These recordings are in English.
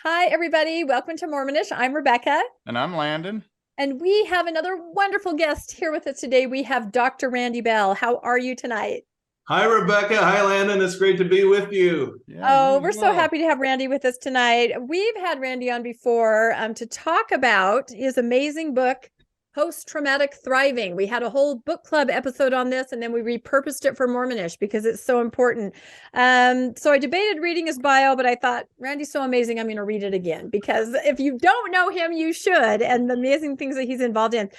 Hi, everybody. Welcome to Mormonish. I'm Rebecca. And I'm Landon. And we have another wonderful guest here with us today. We have Dr. Randy Bell. How are you tonight? Hi, Rebecca. Hi, Landon. It's great to be with you. Yeah, we're so happy to have Randy with us tonight. We've had Randy on before to talk about his amazing book, Post-Traumatic Thriving. We had a whole book club episode on this, and then we repurposed it for Mormonish because it's so important. So I debated reading his bio, but I thought, Randy's so amazing, I'm going to read it again, because if you don't know him, you should, and the amazing things that he's involved in.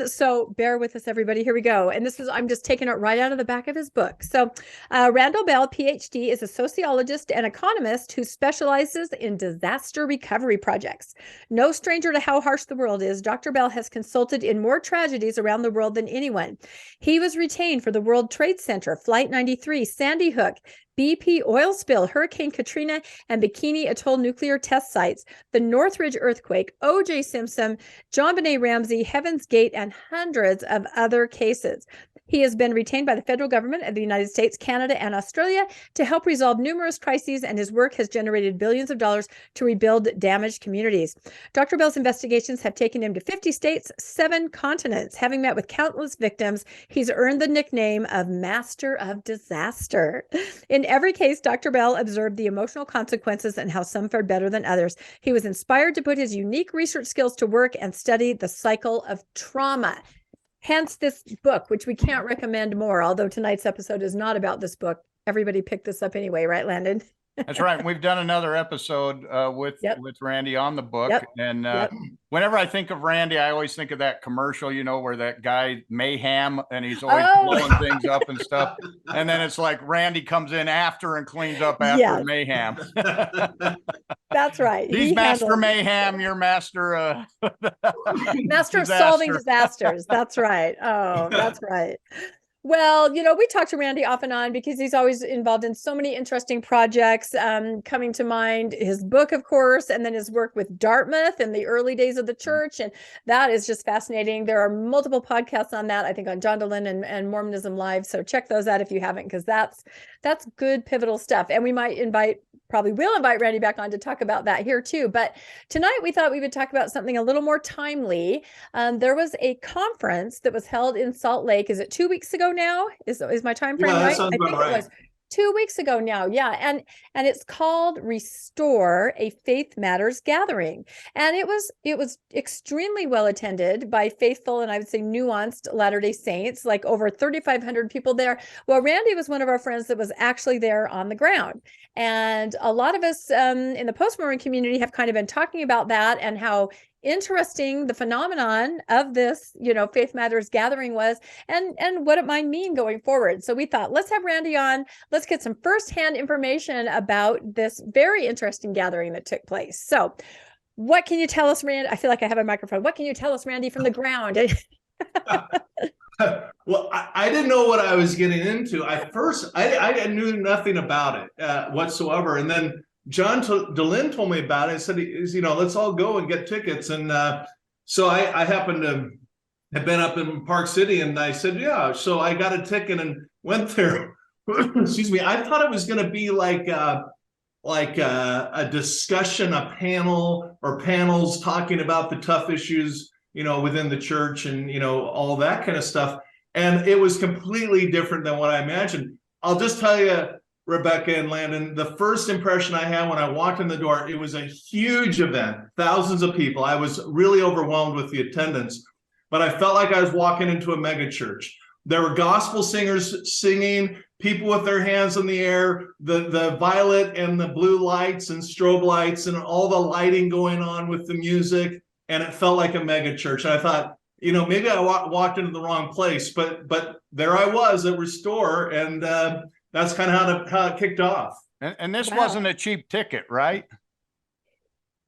So bear with us, everybody. Here we go. And I'm just taking it right out of the back of his book. So Randall Bell, PhD, is a sociologist and economist who specializes in disaster recovery projects. No stranger to how harsh the world is, Dr. Bell has consulted in more tragedies around the world than anyone. He was retained for the World Trade Center, Flight 93, Sandy Hook, BP oil spill, Hurricane Katrina, and Bikini Atoll nuclear test sites, the Northridge earthquake, O.J. Simpson, John Benet Ramsey, Heaven's Gate, and hundreds of other cases. He has been retained by the federal government of the United States, Canada, and Australia to help resolve numerous crises, and his work has generated billions of dollars to rebuild damaged communities. Dr. Bell's investigations have taken him to 50 states, 7 continents. Having met with countless victims, he's earned the nickname of Master of Disaster. In every case, Dr. Bell observed the emotional consequences and how some fared better than others. He was inspired to put his unique research skills to work and study the cycle of trauma. Hence this book, which we can't recommend more, although tonight's episode is not about this book. Everybody picked this up anyway, right, Landon? That's right. We've done another episode with Randy on the book. And whenever I think of Randy, I always think of that commercial, where that guy Mayhem, and he's always blowing things up and stuff. And then it's like Randy comes in after and cleans up after Mayhem. That's right. He's Master Mayhem. You're Master Master of solving disasters. That's right. Oh, that's right. Well, we talk to Randy off and on because he's always involved in so many interesting projects. Coming to mind, his book, of course, and then his work with Dartmouth in the early days of the church. And that is just fascinating. There are multiple podcasts on that, I think, on John Dehlin and Mormonism Live. So check those out if you haven't, because that's good, pivotal stuff. And we might probably will invite Randy back on to talk about that here too. But tonight we thought we would talk about something a little more timely. There was a conference that was held in Salt Lake. Is it 2 weeks ago now? Is my time frame right? I think it was 2 weeks ago now. Yeah. And it's called Restore, a Faith Matters Gathering. And it was extremely well attended by faithful and I would say nuanced Latter-day Saints, like over 3,500 people there. Well, Randy was one of our friends that was actually there on the ground. And a lot of us in the post-Mormon community have kind of been talking about that and how interesting the phenomenon of this, Faith Matters gathering was, and what it might mean going forward. So we thought, let's have Randy on. Let's get some firsthand information about this very interesting gathering that took place. So what can you tell us, Randy? I feel like I have a microphone. What can you tell us, Randy, from the ground? Well, I didn't know what I was getting into. I knew nothing about it whatsoever. And then John Dehlin told me about it and said, let's all go and get tickets. And so I happened to have been up in Park City, and I said, yeah. So I got a ticket and went there. Excuse me. I thought it was going to be like a discussion, a panel or panels talking about the tough issues, within the church and, all that kind of stuff. And it was completely different than what I imagined. I'll just tell you, Rebecca and Landon, the first impression I had when I walked in the door, it was a huge event, thousands of people. I was really overwhelmed with the attendance, but I felt like I was walking into a mega church. There were gospel singers singing, people with their hands in the air, the violet and the blue lights and strobe lights and all the lighting going on with the music. And it felt like a mega church. And I thought, maybe I walked into the wrong place, but there I was at Restore, and that's kind of how it kicked off. And this wasn't a cheap ticket, right?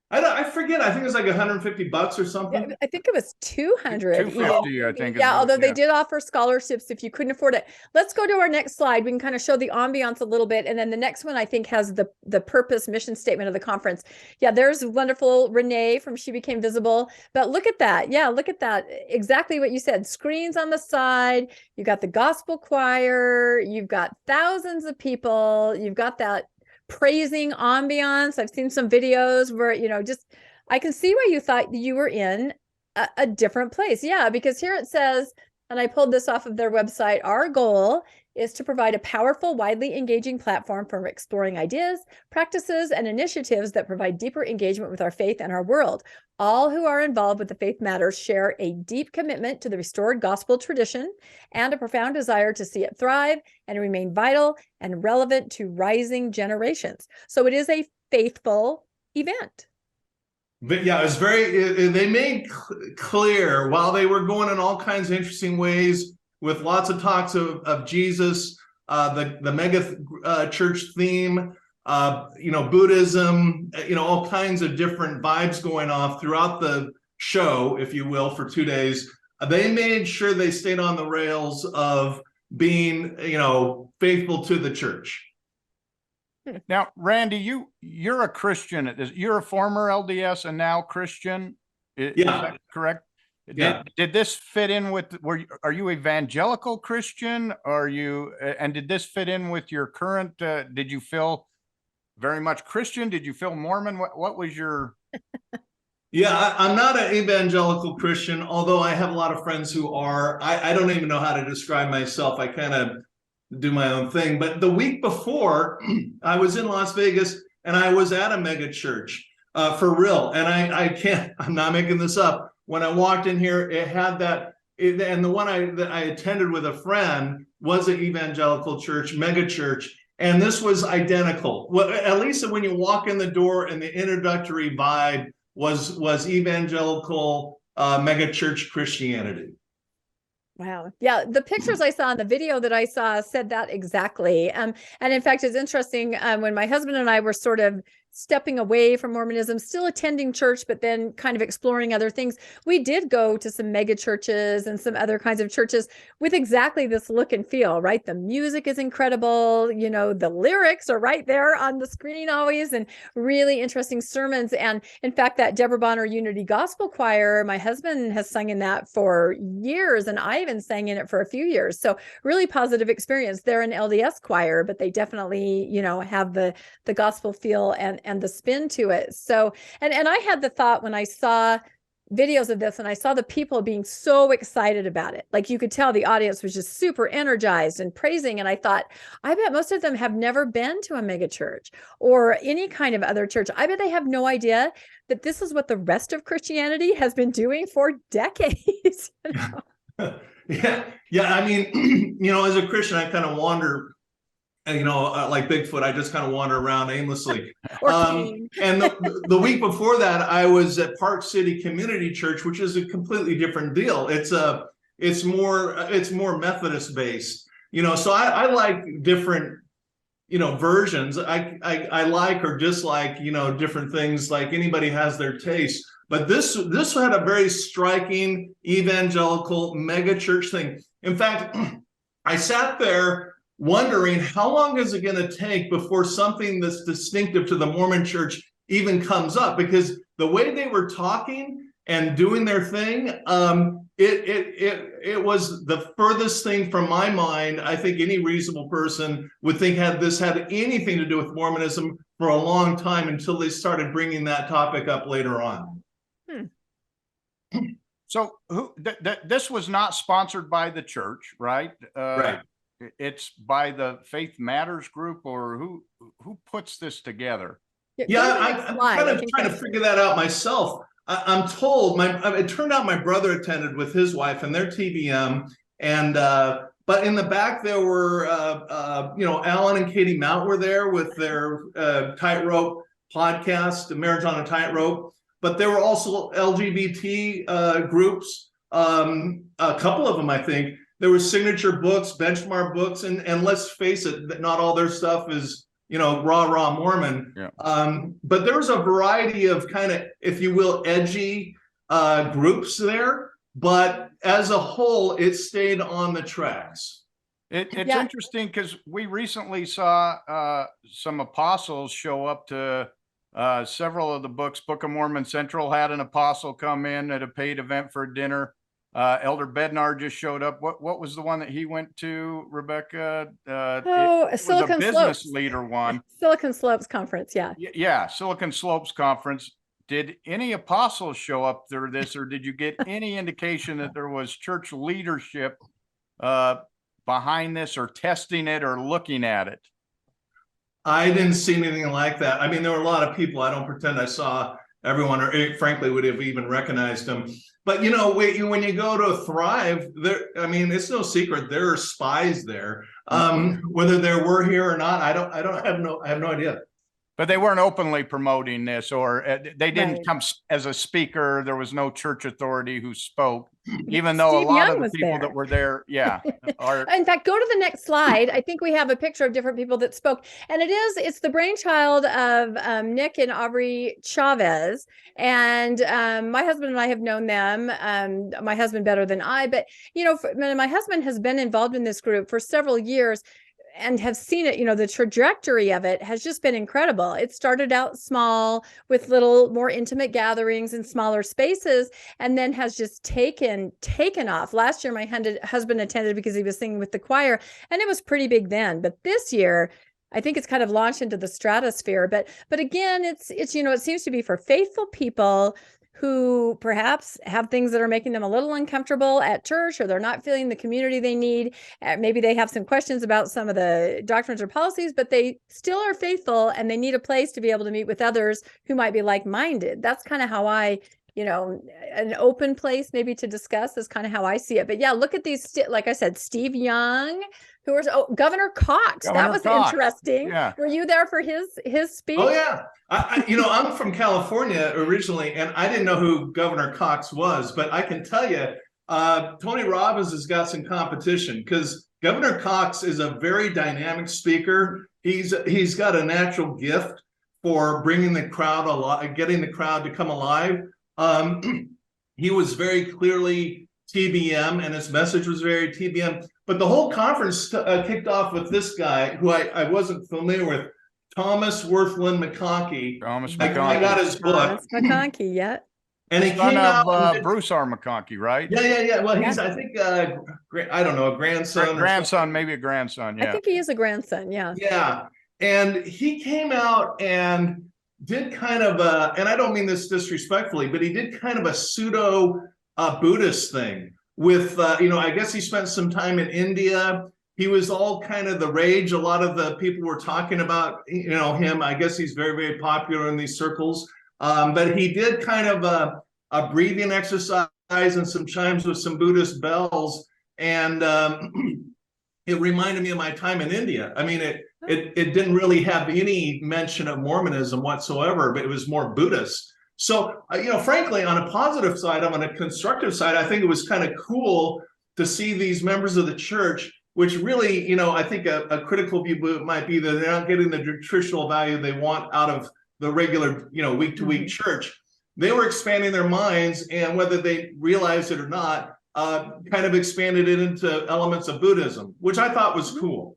I forget. I think it was like $150 or something. Yeah, I think it was 200. 250, I think. Yeah, although they did offer scholarships if you couldn't afford it. Let's go to our next slide. We can kind of show the ambiance a little bit. And then the next one, I think, has the purpose mission statement of the conference. Yeah, there's wonderful Renee from She Became Visible. But look at that. Yeah, look at that. Exactly what you said. Screens on the side. You got the gospel choir. You've got thousands of people. You've got that praising ambiance. I've seen some videos where, I can see why you thought you were in a different place. Yeah, because here it says, and I pulled this off of their website, our goal is to provide a powerful, widely engaging platform for exploring ideas, practices, and initiatives that provide deeper engagement with our faith and our world. All who are involved with the Faith Matters share a deep commitment to the restored gospel tradition and a profound desire to see it thrive and remain vital and relevant to rising generations. So it is a faithful event. But yeah, it was they made clear while they were going in all kinds of interesting ways with lots of talks of Jesus, the mega church theme, Buddhism, all kinds of different vibes going off throughout the show, if you will, for 2 days. They made sure they stayed on the rails of being, faithful to the church. Now, Randy, you're a Christian. You're a former LDS and now Christian. Is that correct? Yeah. Did this fit in with? Are you evangelical Christian? And did this fit in with your current? Did you feel very much Christian? Did you feel Mormon? What was your? Yeah, I'm not an evangelical Christian, although I have a lot of friends who are. I don't even know how to describe myself. I kind of do my own thing. But the week before, I was in Las Vegas and I was at a mega church for real. And I'm not making this up. When I walked in here, it had and the one that I attended with a friend was an evangelical church, mega church. And this was identical. Well, at least when you walk in the door and the introductory vibe was evangelical mega church Christianity. Wow. Yeah. The pictures I saw in the video that I saw said that exactly. And in fact, it's interesting when my husband and I were sort of stepping away from Mormonism, still attending church, but then kind of exploring other things. We did go to some mega churches and some other kinds of churches with exactly this look and feel, right? The music is incredible. The lyrics are right there on the screen always, and really interesting sermons. And in fact, that Deborah Bonner Unity Gospel Choir, my husband has sung in that for years, and I even sang in it for a few years. So really positive experience. They're an LDS choir, but they definitely, have the gospel feel and the spin to it. So, and I had the thought when I saw videos of this and I saw the people being so excited about it, like you could tell the audience was just super energized and praising. And I thought, I bet most of them have never been to a mega church or any kind of other church. I bet they have no idea that this is what the rest of Christianity has been doing for decades. Yeah. I mean, as a Christian, I kind of wander. Like Bigfoot, I just kind of wander around aimlessly. And the week before that, I was at Park City Community Church, which is a completely different deal. It's more Methodist based, so I like different, versions. I like or dislike, different things. Like anybody has their taste. But this had a very striking evangelical mega church thing. In fact, I sat there wondering how long is it going to take before something that's distinctive to the Mormon church even comes up, because the way they were talking and doing their thing, it was the furthest thing from my mind. I think any reasonable person would think had this had anything to do with Mormonism for a long time until they started bringing that topic up later on. So this was not sponsored by the church, right? Right. It's by the Faith Matters group, or who puts this together? Yeah, I'm kind of trying to figure that out myself. I'm told it turned out my brother attended with his wife and their TBM, and but in the back there were Alan and Katie Mount were there with their Tightrope podcast, Marriage on a Tightrope. But there were also LGBT groups, a couple of them, I think. There were signature books, benchmark books, and let's face it, not all their stuff is, rah Mormon. Yeah. But there was a variety of kind of, if you will, edgy groups there. But as a whole, it stayed on the tracks. It's interesting because we recently saw some apostles show up to several of the books. Book of Mormon Central had an apostle come in at a paid event for dinner. Elder Bednar just showed up. What was the one that he went to, Rebecca? It was Silicon a business Slopes. leader one. Silicon Slopes Conference, yeah. Yeah, Silicon Slopes Conference. Did any apostles show up through this, or did you get any indication that there was church leadership behind this, or testing it, or looking at it? I didn't see anything like that. I mean, there were a lot of people. I don't pretend I saw everyone, or frankly would have even recognized them. But when you go to Thrive, there, I mean, it's no secret there are spies there. Whether there were here or not, I have no idea. But they weren't openly promoting this, or they didn't come as a speaker. There was no church authority who spoke, even though Steve a lot Young of the was people there. that were there, are. In fact, go to the next slide. I think we have a picture of different people that spoke, and it's the brainchild of Nick and Aubrey Chavez. And my husband and I have known them. My husband better than I, but my husband has been involved in this group for several years, and have seen it. The trajectory of it has just been incredible. It started out small with little more intimate gatherings in smaller spaces, and then has just taken off. Last year, my husband attended because he was singing with the choir, and it was pretty big then. But this year, I think it's kind of launched into the stratosphere. But again, it's it seems to be for faithful people who perhaps have things that are making them a little uncomfortable at church, or they're not feeling the community they need. Maybe they have some questions about some of the doctrines or policies, but they still are faithful, and they need a place to be able to meet with others who might be like-minded. That's kind of how an open place maybe to discuss is kind of how I see it. But yeah, look at these, like I said, Steve Young, Governor Cox. That was interesting. Yeah. Were you there for his speech? Oh yeah. I'm from California originally, and I didn't know who Governor Cox was, but I can tell you, Tony Robbins has got some competition, because Governor Cox is a very dynamic speaker. He's got a natural gift for bringing the crowd alive, getting the crowd to come alive. He was very clearly TBM, and his message was very TBM. But the whole conference kicked off with this guy who I wasn't familiar with, Thomas Worthland McConkie. I got his book. Thomas McConkie, yeah. And he came out. Bruce R. McConkie, right? Yeah. Well, he's, I think, I don't know, a grandson. Grandson, maybe a grandson, yeah. I think he is a grandson, yeah. Yeah. And he came out and did kind of and I don't mean this disrespectfully, but he did kind of a pseudo Buddhist thing with, I guess he spent some time in India. He was all kind of the rage. A lot of the people were talking about, him. I guess he's very, very popular in these circles. But he did kind of a breathing exercise and some chimes with some Buddhist bells. And it reminded me of my time in India. I mean, it didn't really have any mention of Mormonism whatsoever, but it was more Buddhist. So, frankly, on a positive side, on a constructive side, I think it was kind of cool to see these members of the church, which really, I think a critical view might be that they're not getting the nutritional value they want out of the regular, week-to-week church. They were expanding their minds, and whether they realized it or not, kind of expanded it into elements of Buddhism, which I thought was cool.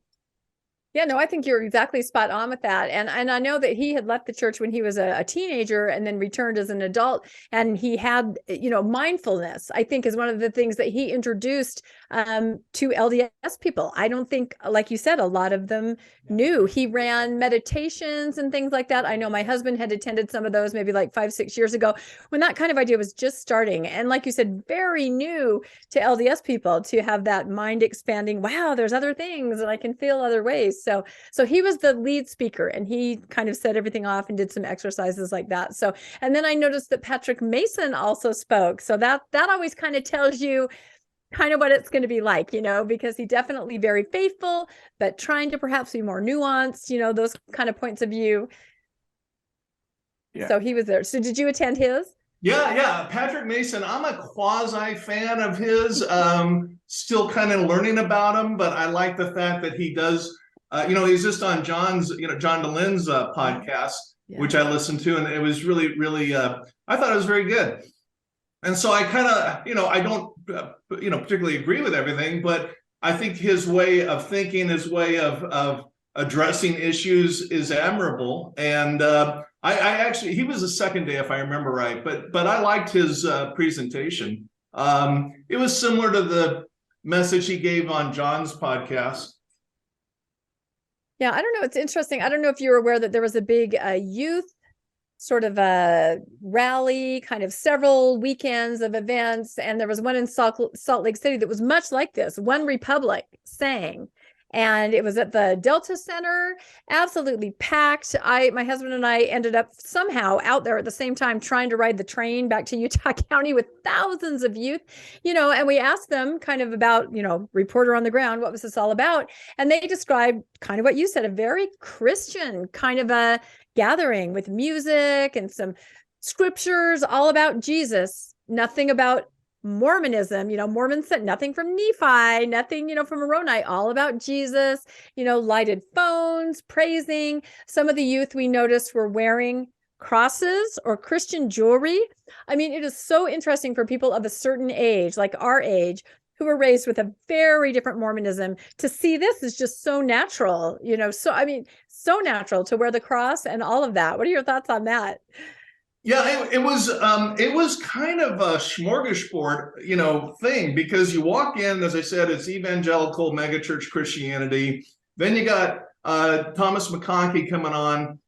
Yeah, no, I think you're exactly spot on with that. And I know that he had left the church when he was a teenager and then returned as an adult. And he had, mindfulness, I think, is one of the things that he introduced to LDS people. I don't think, like you said, a lot of them knew. He ran meditations and things like that. I know my husband had attended some of those maybe like 5-6 years ago, when that kind of idea was just starting. And like you said, very new to LDS people to have that mind expanding, wow, there's other things and I can feel other ways. So he was the lead speaker, and he kind of set everything off and did some exercises like that. So, and then I noticed that Patrick Mason also spoke. So that always kind of tells you kind of what it's going to be like, because he definitely very faithful, but trying to perhaps be more nuanced, those kind of points of view. Yeah. So he was there. So did you attend his? Yeah. Patrick Mason, I'm a quasi fan of his, still kind of learning about him, but I like the fact that he does, he's just on John DeLyn's podcast, which I listened to, and it was really, really, I thought it was very good. And so I kind of, I don't, particularly agree with everything, but I think his way of thinking, his way of addressing issues is admirable. And I actually, he was the second day, if I remember right, but I liked his presentation. It was similar to the message he gave on John's podcast. Yeah, I don't know. It's interesting. I don't know if you were aware that there was a big youth sort of a rally, kind of several weekends of events. And there was one in Salt Lake City that was much like this. One Republic sang, and it was at the Delta Center, absolutely packed. My husband and I ended up somehow out there at the same time trying to ride the train back to Utah County with thousands of youth, and we asked them kind of about, reporter on the ground, what was this all about? And they described kind of what you said, a very Christian kind of a gathering with music and some scriptures all about Jesus, nothing about Mormonism. Mormons said nothing from Nephi, nothing, from Moroni, all about Jesus, lighted phones, praising. Some of the youth we noticed were wearing crosses or Christian jewelry. I mean, it is so interesting for people of a certain age, like our age, who were raised with a very different Mormonism, to see this is just so natural, so natural to wear the cross and all of that. What are your thoughts on that? Yeah, it was kind of a smorgasbord, thing, because you walk in, as I said, it's evangelical megachurch Christianity. Then you got Thomas McConkie coming on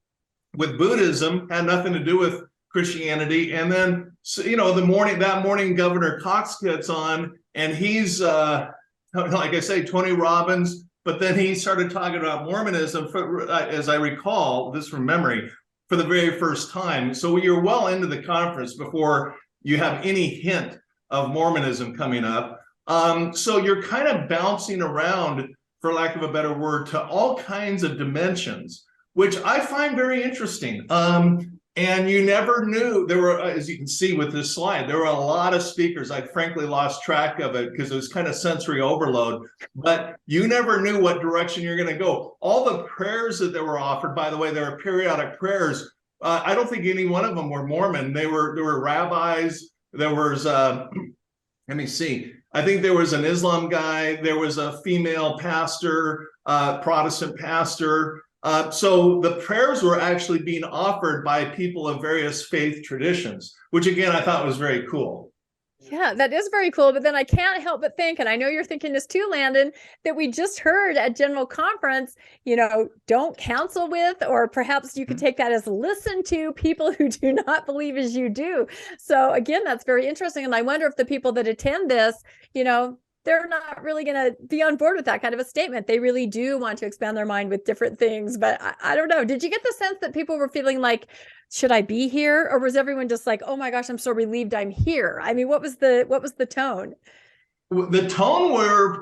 with Buddhism, had nothing to do with Christianity. And then, that morning, Governor Cox gets on, and he's, like I say, Tony Robbins, but then he started talking about Mormonism, as I recall, this from memory, for the very first time. So you're well into the conference before you have any hint of Mormonism coming up. So you're kind of bouncing around, for lack of a better word, to all kinds of dimensions, which I find very interesting. And you never knew. There were, as you can see with this slide, there were a lot of speakers. I frankly lost track of it because it was kind of sensory overload, but you never knew what direction you're going to go. All the prayers that were offered, by the way, there were periodic prayers. I don't think any one of them were Mormon. There were rabbis. There was, let me see. I think there was an Islam guy. There was a female pastor, Protestant pastor. So the prayers were actually being offered by people of various faith traditions, which again, I thought was very cool. Yeah, that is very cool. But then I can't help but think, and I know you're thinking this too, Landon, that we just heard at General Conference, don't counsel with, or perhaps you could take that as listen to people who do not believe as you do. So again, that's very interesting. And I wonder if the people that attend this, they're not really going to be on board with that kind of a statement. They really do want to expand their mind with different things. But I don't know. Did you get the sense that people were feeling like, should I be here? Or was everyone just like, oh my gosh, I'm so relieved I'm here? I mean, what was the tone? The tone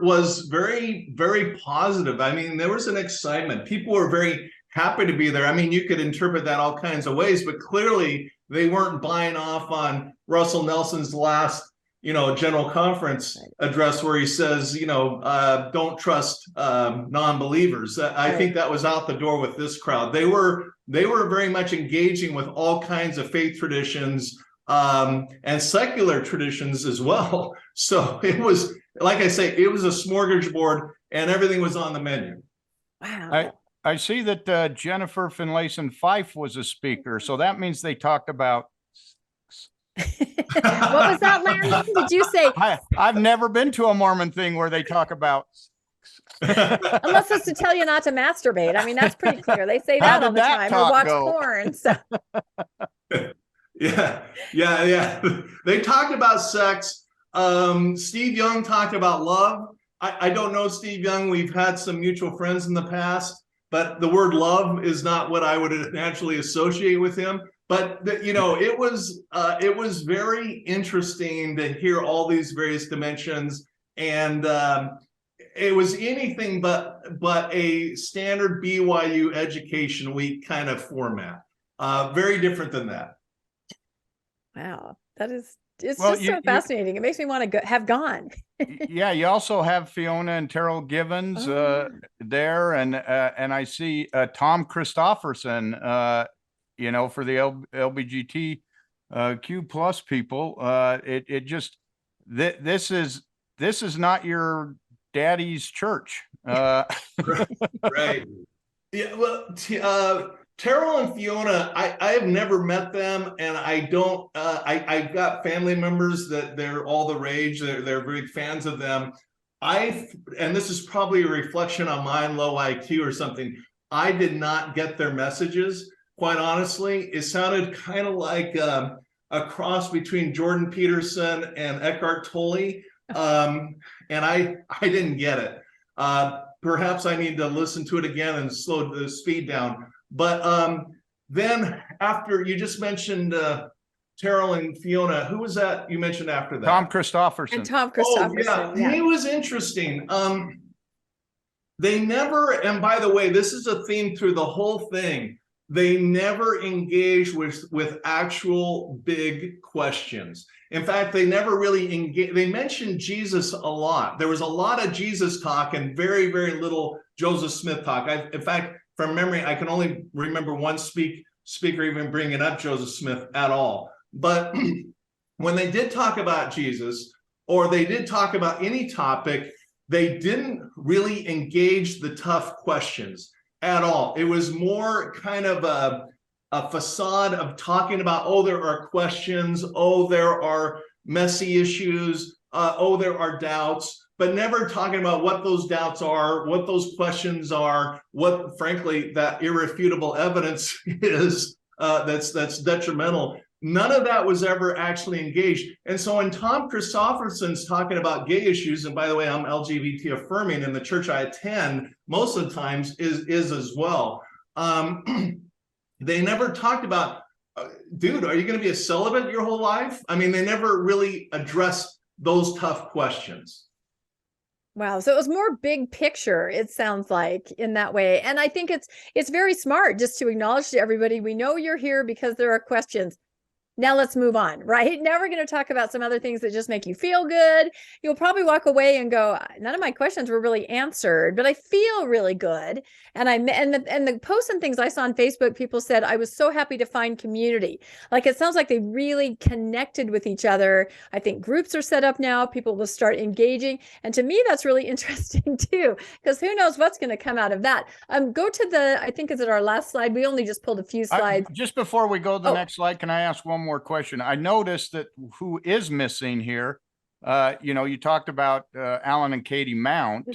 was very, very positive. I mean, there was an excitement. People were very happy to be there. I mean, you could interpret that all kinds of ways, but clearly they weren't buying off on Russell Nelson's last General Conference address, where he says, don't trust non-believers. I think that was out the door with this crowd. They were very much engaging with all kinds of faith traditions and secular traditions as well. So it was, like I say, it was a smorgasbord, and everything was on the menu. Wow. I see that Jennifer Finlayson Fife was a speaker, so that means they talked about. What was that, Landon? Did you say? I've never been to a Mormon thing where they talk about. Unless it's to tell you not to masturbate. I mean, that's pretty clear. They say that all the time, or watch porn. So. Yeah. They talked about sex. Steve Young talked about love. I don't know Steve Young. We've had some mutual friends in the past, but the word love is not what I would naturally associate with him. But it was very interesting to hear all these various dimensions, and it was anything but a standard BYU Education Week kind of format. Very different than that. Wow, it's just so fascinating. It makes me want to have gone. Yeah, you also have Fiona and Terrell Givens there, and I see Tom Kristofferson. For the LBGTQ plus people, it just this is not your daddy's church. Right. Yeah. Well, Terrell and Fiona, I have never met them, and I don't. I've got family members that they're all the rage. They're big fans of them. And this is probably a reflection on my low IQ or something. I did not get their messages. Quite honestly, it sounded kind of like a cross between Jordan Peterson and Eckhart Tolle, and I didn't get it. Perhaps I need to listen to it again and slow the speed down. But then after you just mentioned Terrell and Fiona, who was that you mentioned after that? Tom Kristofferson. And Tom Kristofferson. Oh, yeah. He was interesting. They never, and by the way, this is a theme through the whole thing. They never engage with actual big questions. In fact, they never really engage. They mentioned Jesus a lot. There was a lot of Jesus talk and very, very little Joseph Smith talk. In fact, from memory, I can only remember one speaker even bringing up Joseph Smith at all. But when they did talk about Jesus, or they did talk about any topic, they didn't really engage the tough questions at all. It was more kind of a facade of talking about, oh, there are questions, oh, there are messy issues, oh, there are doubts, but never talking about what those doubts are, what those questions are, what, frankly, that irrefutable evidence is that's detrimental. None of that was ever actually engaged. And so when Tom Kristofferson's talking about gay issues, and by the way, I'm LGBT affirming, and the church I attend most of the times is as well. They never talked about, dude, are you going to be a celibate your whole life? I mean, they never really addressed those tough questions. Wow. So it was more big picture, it sounds like, in that way. And I think it's very smart just to acknowledge to everybody, we know you're here because there are questions. Now let's move on, right? Now we're going to talk about some other things that just make you feel good. You'll probably walk away and go, none of my questions were really answered, but I feel really good. And the posts and things I saw on Facebook, people said, I was so happy to find community. Like, it sounds like they really connected with each other. I think groups are set up now. People will start engaging. And to me, that's really interesting too, because who knows what's going to come out of that. Go to I think is it our last slide? We only just pulled a few slides. Just before we go to the next slide, can I ask one more question? I noticed that who is missing here, you talked about Alan and Katie Mount,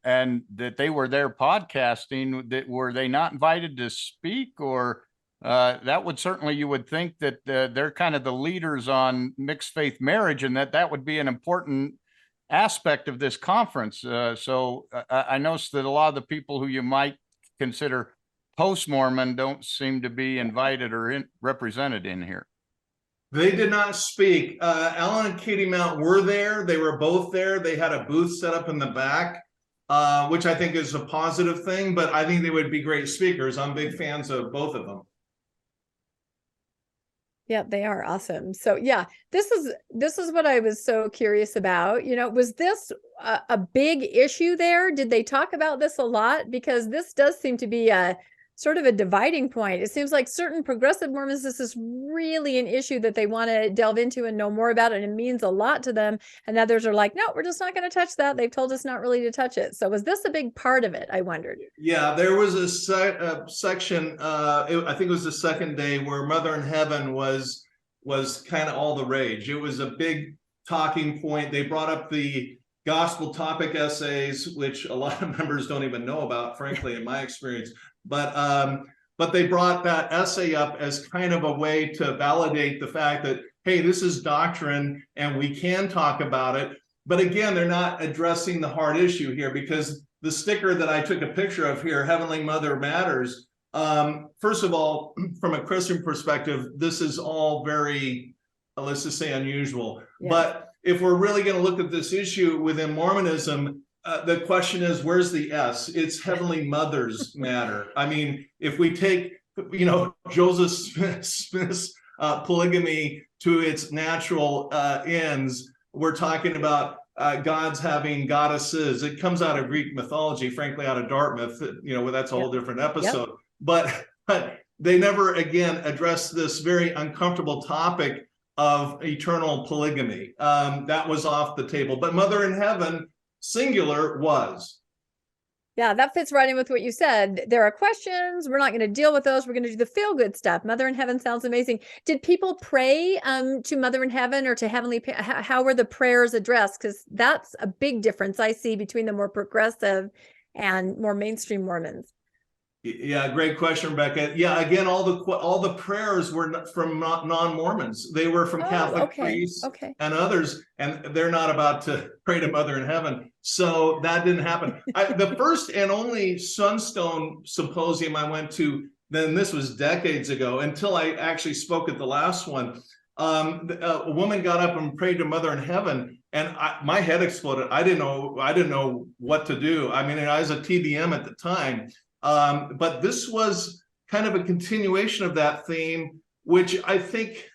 and that they were there podcasting. Were they not invited to speak? Or that would certainly, you would think that they're kind of the leaders on mixed faith marriage, and that would be an important aspect of this conference. So I noticed that a lot of the people who you might consider post-Mormon don't seem to be invited or represented in here. They did not speak. Alan and Katie Mount were there. They were both there. They had a booth set up in the back, which I think is a positive thing, but I think they would be great speakers. I'm big fans of both of them. Yeah, they are awesome. So yeah, this is what I was so curious about. Was this a big issue there? Did they talk about this a lot? Because this does seem to be a sort of a dividing point. It seems like certain progressive Mormons, this is really an issue that they want to delve into and know more about, and it means a lot to them. And others are like, no, we're just not going to touch that. They've told us not really to touch it. So was this a big part of it, I wondered? Yeah, there was a section, I think it was the second day, where Mother in Heaven was kind of all the rage. It was a big talking point. They brought up the gospel topic essays, which a lot of members don't even know about, frankly, in my experience. But they brought that essay up as kind of a way to validate the fact that, hey, this is doctrine and we can talk about it. But again, they're not addressing the hard issue here, because the sticker that I took a picture of here, Heavenly Mother Matters, first of all, from a Christian perspective, this is all very, let's just say, unusual. Yeah. But if we're really going to look at this issue within Mormonism, the question is, where's the S? It's Heavenly Mothers Matter. I mean, if we take, Joseph Smith's polygamy to its natural ends, we're talking about gods having goddesses. It comes out of Greek mythology, frankly, out of Dartmouth. That's a whole different episode. Yep. But they never again address this very uncomfortable topic of eternal polygamy. That was off the table. But Mother in Heaven, singular, was. Yeah, that fits right in with what you said. There are questions. We're not going to deal with those. We're going to do the feel-good stuff. Mother in Heaven sounds amazing. Did people pray to Mother in Heaven or to Heavenly? How were the prayers addressed? Because that's a big difference I see between the more progressive and more mainstream Mormons. Yeah, great question, Rebecca. Yeah, again, all the prayers were from non-Mormons. They were from Catholic priests and others, and they're not about to pray to Mother in Heaven. So that didn't happen. The first and only Sunstone symposium I went to, then this was decades ago, until I actually spoke at the last one. A woman got up and prayed to Mother in Heaven, and my head exploded. I didn't know what to do. I mean, I was a TBM at the time. But this was kind of a continuation of that theme, which I think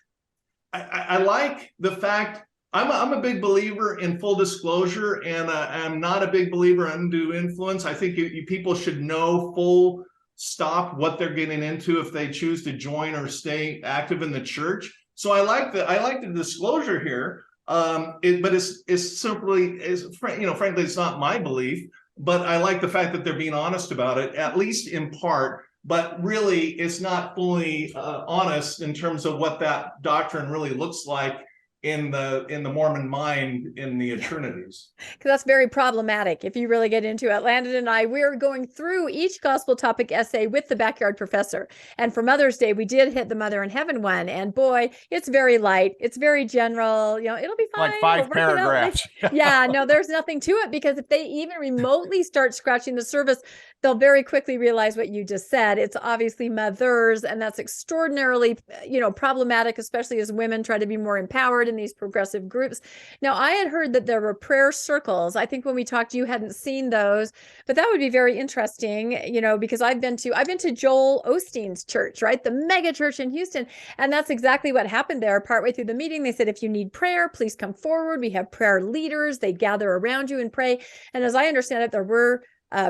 I like the fact I'm a big believer in full disclosure, and I'm not a big believer in undue influence. I think people should know full stop what they're getting into if they choose to join or stay active in the church. So I like the disclosure here. But it's simply, frankly, it's not my belief. But I like the fact that they're being honest about it, at least in part. But really, it's not fully honest in terms of what that doctrine really looks like in the Mormon mind in the eternities. Because that's very problematic if you really get into it. Landon and I, we're going through each gospel topic essay with the Backyard Professor. And for Mother's Day, we did hit the Mother in Heaven one. And boy, it's very light. It's very general. It'll be fine. Like 5 paragraphs. Yeah, no, there's nothing to it, because if they even remotely start scratching the surface, they'll very quickly realize what you just said. It's obviously mothers, and that's extraordinarily, problematic, especially as women try to be more empowered in these progressive groups. Now, I had heard that there were prayer circles. I think when we talked, you hadn't seen those, but that would be very interesting, because I've been to Joel Osteen's church, right? The mega church in Houston. And that's exactly what happened there. Partway through the meeting, they said, if you need prayer, please come forward. We have prayer leaders. They gather around you and pray. And as I understand it, there were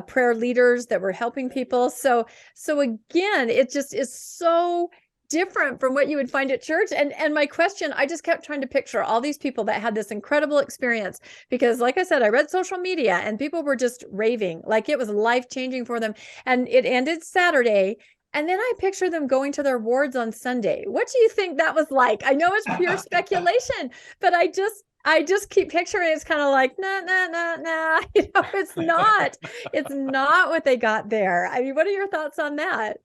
prayer leaders that were helping people. So again, it just is so different from what you would find at church. And my question, I just kept trying to picture all these people that had this incredible experience, because like I said, I read social media and people were just raving, like it was life-changing for them. And it ended Saturday. And then I picture them going to their wards on Sunday. What do you think that was like? I know it's pure speculation, but I just keep picturing it's kind of like, nah. It's not what they got there. I mean, what are your thoughts on that?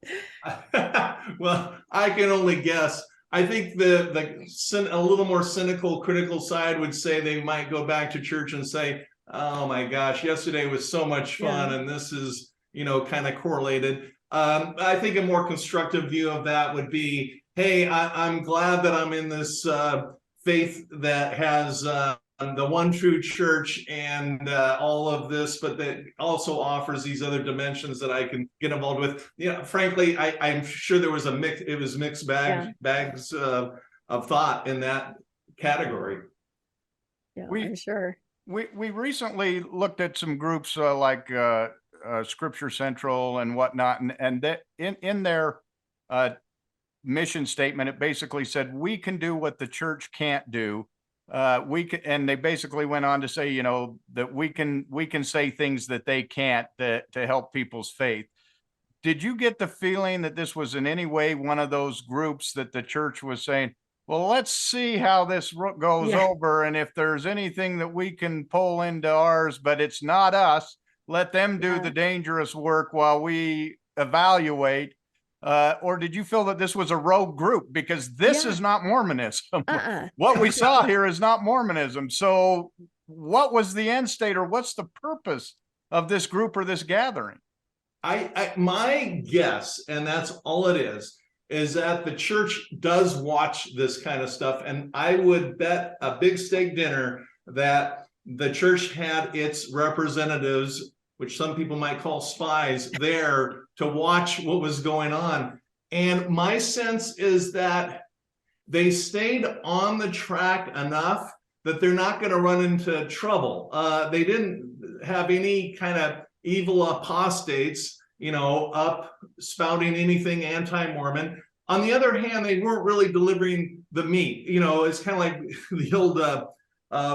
Well, I can only guess. I think a little more cynical, critical side would say they might go back to church and say, oh my gosh, yesterday was so much fun. Yeah. And this is, kind of correlated. I think a more constructive view of that would be, hey, I'm glad that I'm in this faith that has the one true church and all of this, but that also offers these other dimensions that I can get involved with. Frankly, I'm sure there was mixed bags of thought in that category. Yeah, I'm sure. We recently looked at some groups like Scripture Central and whatnot, and that in their mission statement, it basically said we can do what the church can't do. And they basically went on to say, that we can say things that they can't to help people's faith. Did you get the feeling that this was in any way one of those groups that the church was saying, well, let's see how this goes over, and if there's anything that we can pull into ours, but it's not us, let them do the dangerous work while we evaluate? Or did you feel that this was a rogue group? Because this is not Mormonism. What we saw here is not Mormonism. So what was the end state, or what's the purpose of this group or this gathering? My guess, and that's all it is that the church does watch this kind of stuff. And I would bet a big steak dinner that the church had its representatives, which some people might call spies, there to watch what was going on. And my sense is that they stayed on the track enough that they're not going to run into trouble. They didn't have any kind of evil apostates, up spouting anything anti-Mormon. On the other hand, they weren't really delivering the meat. It's kind of like the old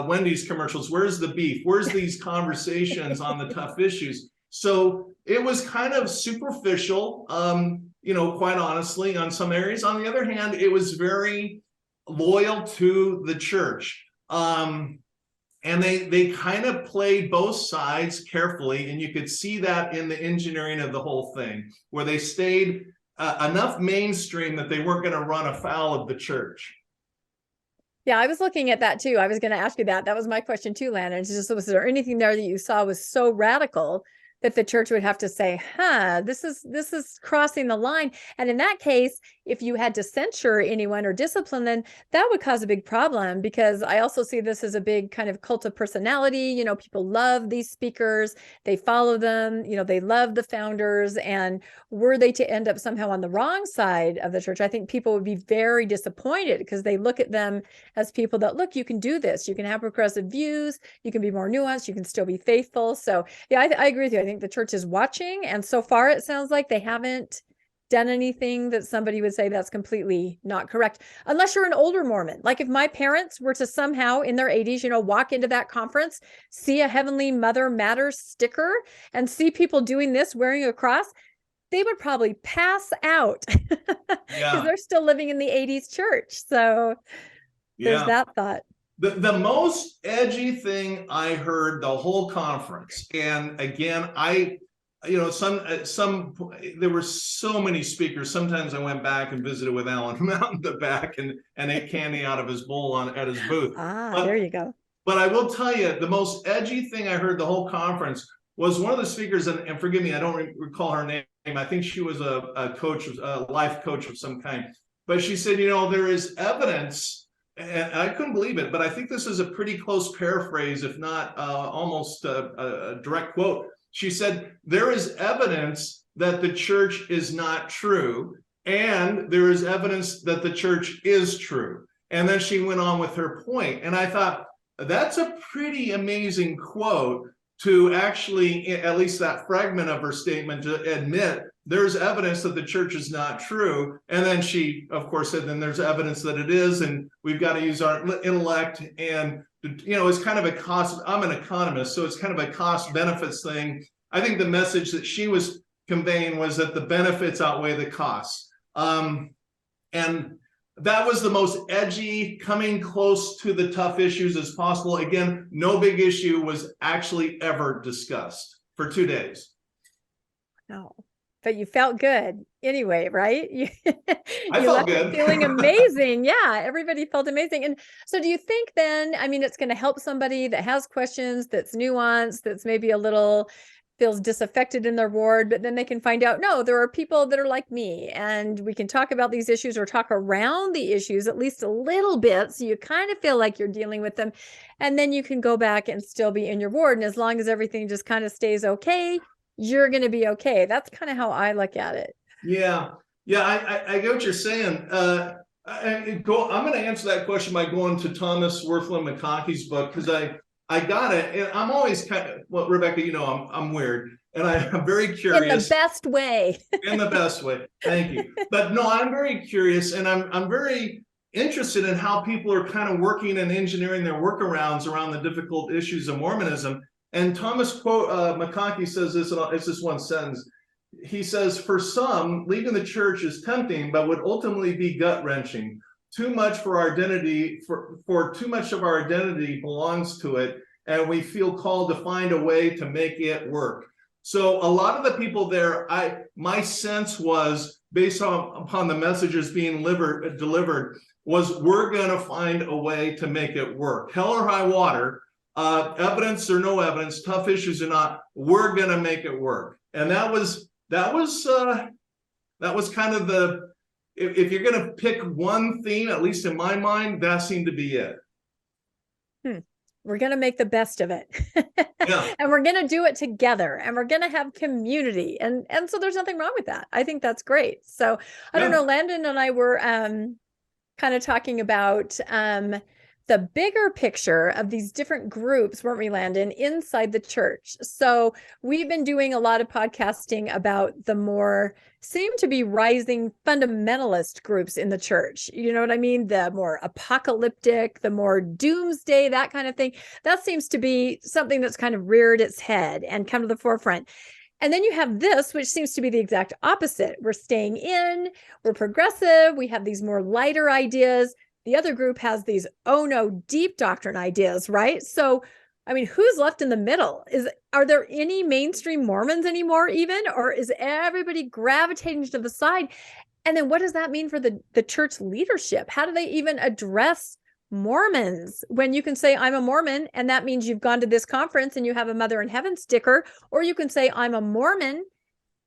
Wendy's commercials. Where's the beef? Where's these conversations on the tough issues? So it was kind of superficial, quite honestly, on some areas. On the other hand, it was very loyal to the church. And they kind of played both sides carefully, and you could see that in the engineering of the whole thing, where they stayed enough mainstream that they weren't going to run afoul of the church. Yeah, I was looking at that too. I was going to ask you that. That was my question too, Landon. It's just, was there anything there that you saw was so radical that the church would have to say, this is crossing the line? And in that case, if you had to censure anyone or discipline them, that would cause a big problem, because I also see this as a big kind of cult of personality. People love these speakers. They follow them. They love the founders. And were they to end up somehow on the wrong side of the church, I think people would be very disappointed, because they look at them as people that, look, you can do this. You can have progressive views. You can be more nuanced. You can still be faithful. So yeah, I agree with you. I think the church is watching. And so far, it sounds like they haven't done anything that somebody would say that's completely not correct, unless you're an older Mormon. Like if my parents were to somehow in their 80s, walk into that conference, see a Heavenly Mother Matters sticker and see people doing this, wearing a cross, they would probably pass out because they're still living in the 80s church. So there's that thought. The most edgy thing I heard the whole conference, and again, there were so many speakers. Sometimes I went back and visited with Alan out in the back and ate candy out of his bowl at his booth. There you go. But I will tell you, the most edgy thing I heard the whole conference was one of the speakers, and forgive me, I don't recall her name. I think she was a coach, a life coach of some kind. But she said, there is evidence, and I couldn't believe it, but I think this is a pretty close paraphrase, if not almost a direct quote. She said, there is evidence that the church is not true, and there is evidence that the church is true. And then she went on with her point. And I thought, that's a pretty amazing quote to actually, at least that fragment of her statement, to admit there's evidence that the church is not true. And then she, of course, said, then there's evidence that it is, and we've got to use our intellect. And it's kind of a cost. I'm an economist, so it's kind of a cost benefits thing. I think the message that she was conveying was that the benefits outweigh the costs. And that was the most edgy, coming close to the tough issues as possible. Again, no big issue was actually ever discussed for 2 days. No, but you felt good anyway, right? I felt good. Feeling amazing. Yeah, everybody felt amazing. And so do you think then, it's going to help somebody that has questions, that's nuanced, that's maybe a little feels disaffected in their ward, but then they can find out, no, there are people that are like me, and we can talk about these issues or talk around the issues at least a little bit, so you kind of feel like you're dealing with them, and then you can go back and still be in your ward. And as long as everything just kind of stays okay, you're going to be okay. That's kind of how I look at it. Yeah, I get what you're saying. I'm going to answer that question by going to Thomas Worthland McConkey's book, because I got it, and I'm always kind of, well, Rebecca, I'm weird, and I'm very curious. In the best way. In the best way. Thank you. But no, I'm very curious, and I'm very interested in how people are kind of working and engineering their workarounds around the difficult issues of Mormonism. And Thomas McConkey says this, it's just one sentence. He says, for some, leaving the church is tempting, but would ultimately be gut-wrenching. Too much for our identity, for too much of our identity belongs to it, and we feel called to find a way to make it work. So a lot of the people there, my sense was, based upon the messages being delivered, was we're going to find a way to make it work. Hell or high water, evidence or no evidence, tough issues or not, we're going to make it work. And that was kind of the. If you're going to pick one theme, at least in my mind, that seemed to be it. We're going to make the best of it. Yeah. And we're going to do it together, and we're going to have community. And so there's nothing wrong with that. I think that's great. So I don't know, Landon and I were kind of talking about the bigger picture of these different groups, weren't we, Landon, inside the church? So we've been doing a lot of podcasting about the more seem to be rising fundamentalist groups in the church. You know what I mean? The more apocalyptic, the more doomsday, that kind of thing. That seems to be something that's kind of reared its head and come to the forefront. And then you have this, which seems to be the exact opposite. We're staying in, we're progressive, we have these more lighter ideas. The other group has these, oh no, deep doctrine ideas, right? So, I mean, who's left in the middle? Are there any mainstream Mormons anymore even? Or is everybody gravitating to the side? And then what does that mean for the church leadership? How do they even address Mormons when you can say, I'm a Mormon, and that means you've gone to this conference and you have a Mother in Heaven sticker, or you can say, I'm a Mormon,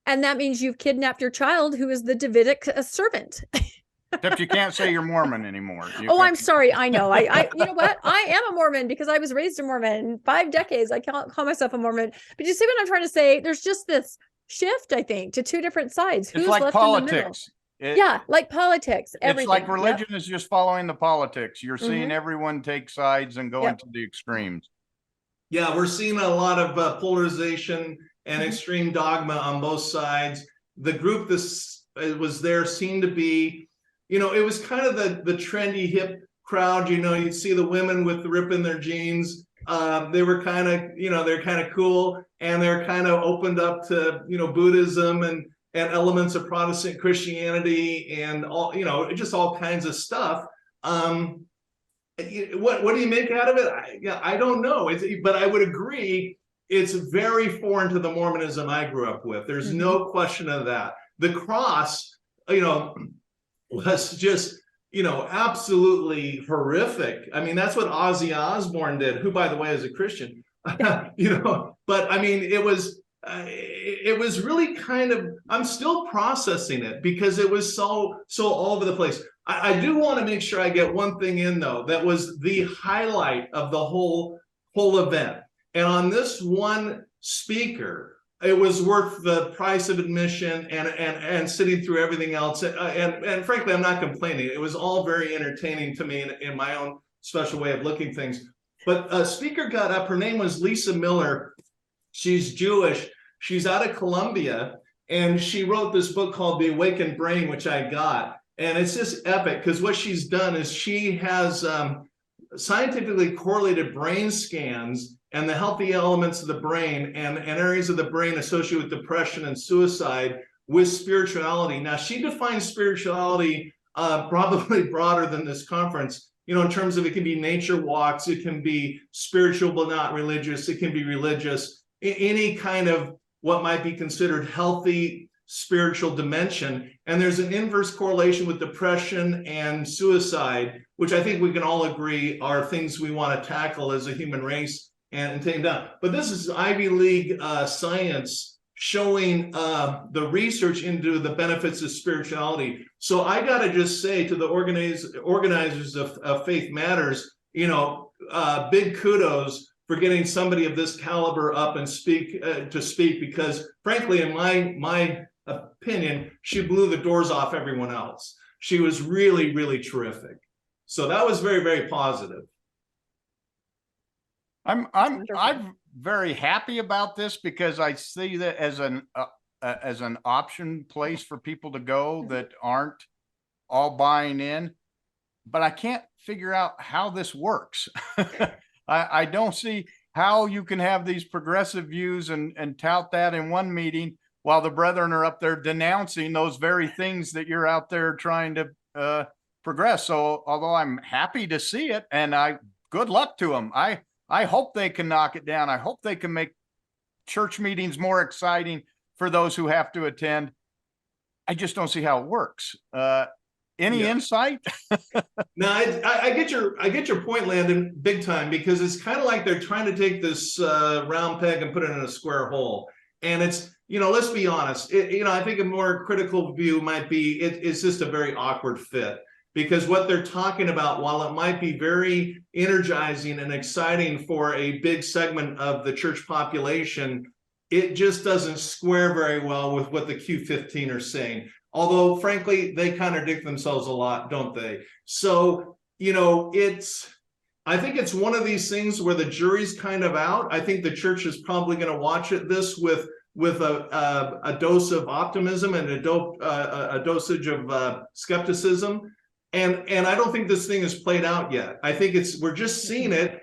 and that means you've kidnapped your child who is the Davidic servant. Except you can't say you're Mormon anymore. I'm sorry. I know. I you know what? I am a Mormon because I was raised a Mormon. 5 decades. I can't call myself a Mormon. But you see what I'm trying to say? There's just this shift, I think, to two different sides. Who's like left politics. Yeah, like politics. Everything. It's like religion is just following the politics. You're seeing everyone take sides and go into the extremes. Yeah, we're seeing a lot of polarization and extreme dogma on both sides. The group that was there seemed to be, it was kind of the trendy hip crowd. You'd see the women with the rip in their jeans. They were kind of, they're kind of cool, and they're kind of opened up to, Buddhism and elements of Protestant Christianity and all, just all kinds of stuff. What do you make out of it? I don't know. But I would agree, it's very foreign to the Mormonism I grew up with. There's no question of that. The cross, was just, absolutely horrific. I mean, that's what Ozzy Osbourne did, who, by the way, is a Christian. But I mean, it was really kind of, I'm still processing it because it was so all over the place. I do want to make sure I get one thing in, though, that was the highlight of the whole event. And on this one speaker, it was worth the price of admission and sitting through everything else. And frankly, I'm not complaining. It was all very entertaining to me in my own special way of looking things. But a speaker got up. Her name was Lisa Miller. She's Jewish. She's out of Columbia, and she wrote this book called The Awakened Brain, which I got. And it's just epic because what she's done is she has scientifically correlated brain scans and the healthy elements of the brain and areas of the brain associated with depression and suicide with spirituality. Now, she defines spirituality probably broader than this conference, in terms of it can be nature walks, it can be spiritual but not religious, it can be religious, any kind of what might be considered healthy spiritual dimension. And there's an inverse correlation with depression and suicide, which I think we can all agree are things we want to tackle as a human race and take them down. But this is Ivy League science showing the research into the benefits of spirituality. So I got to just say to the organizers of Faith Matters, big kudos for getting somebody of this caliber up and speak, because frankly, in my opinion, she blew the doors off everyone else. She was really, really terrific. So that was very, very positive. I'm very happy about this because I see that as an option place for people to go that aren't all buying in, but I can't figure out how this works. I don't see how you can have these progressive views and tout that in one meeting while the brethren are up there denouncing those very things that you're out there trying to progress. So although I'm happy to see it, and good luck to them. I hope they can knock it down. I hope they can make church meetings more exciting for those who have to attend. I just don't see how it works. Any insight? No, I get your point, Landon, big time, because it's kind of like they're trying to take this round peg and put it in a square hole. And it's, let's be honest. I think a more critical view might be it's just a very awkward fit. Because what they're talking about, while it might be very energizing and exciting for a big segment of the church population, it just doesn't square very well with what the Q15 are saying. Although, frankly, they contradict themselves a lot, don't they? So, I think it's one of these things where the jury's kind of out. I think the church is probably going to watch this with a dose of optimism and a dosage of skepticism. And I don't think this thing is played out yet. I think we're just seeing it.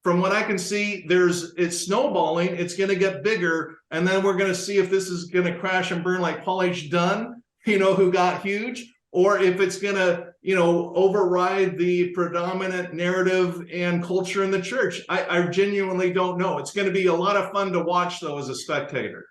from what I can see, it's snowballing. It's going to get bigger, and then we're going to see if this is going to crash and burn like Paul H. Dunn, who got huge, or if it's going to, override the predominant narrative and culture in the church. I genuinely don't know. It's going to be a lot of fun to watch, though, as a spectator.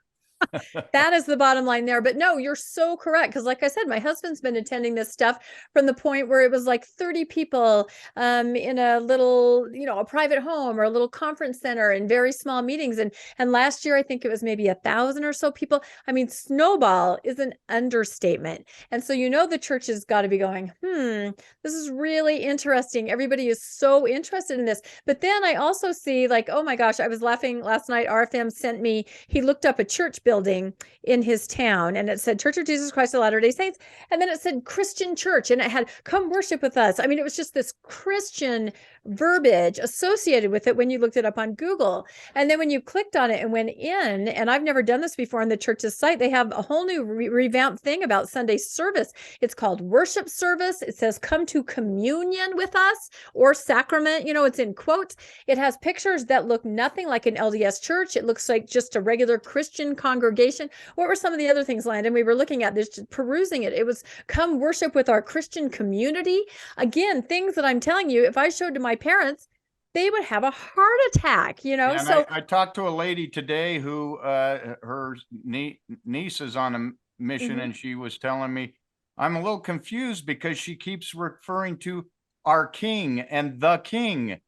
That is the bottom line there. But no, you're so correct. Because like I said, my husband's been attending this stuff from the point where it was like 30 people in a little, a private home or a little conference center in very small meetings. And last year, I think it was maybe 1,000 or so people. I mean, snowball is an understatement. And so, the church has got to be going, this is really interesting. Everybody is so interested in this. But then I also see like, oh my gosh, I was laughing last night. RFM sent me, he looked up a church building in his town, and it said Church of Jesus Christ of Latter-day Saints, and then it said Christian Church, and it had come worship with us. I mean, it was just this Christian verbiage associated with it when you looked it up on Google. And then when you clicked on it and went in, and I've never done this before on the church's site, they have a whole new revamped thing about Sunday service. It's called worship service. It says come to communion with us, or sacrament, it's in quotes. It has pictures that look nothing like an LDS church. It looks like just a regular Christian congregation. What were some of the other things, Landon, we were looking at this, perusing it? It was come worship with our Christian community. Again, things that I'm telling you, if I showed to my parents, they would have a heart attack, And so I talked to a lady today who her niece is on a mission, and she was telling me, I'm a little confused because she keeps referring to our king and the king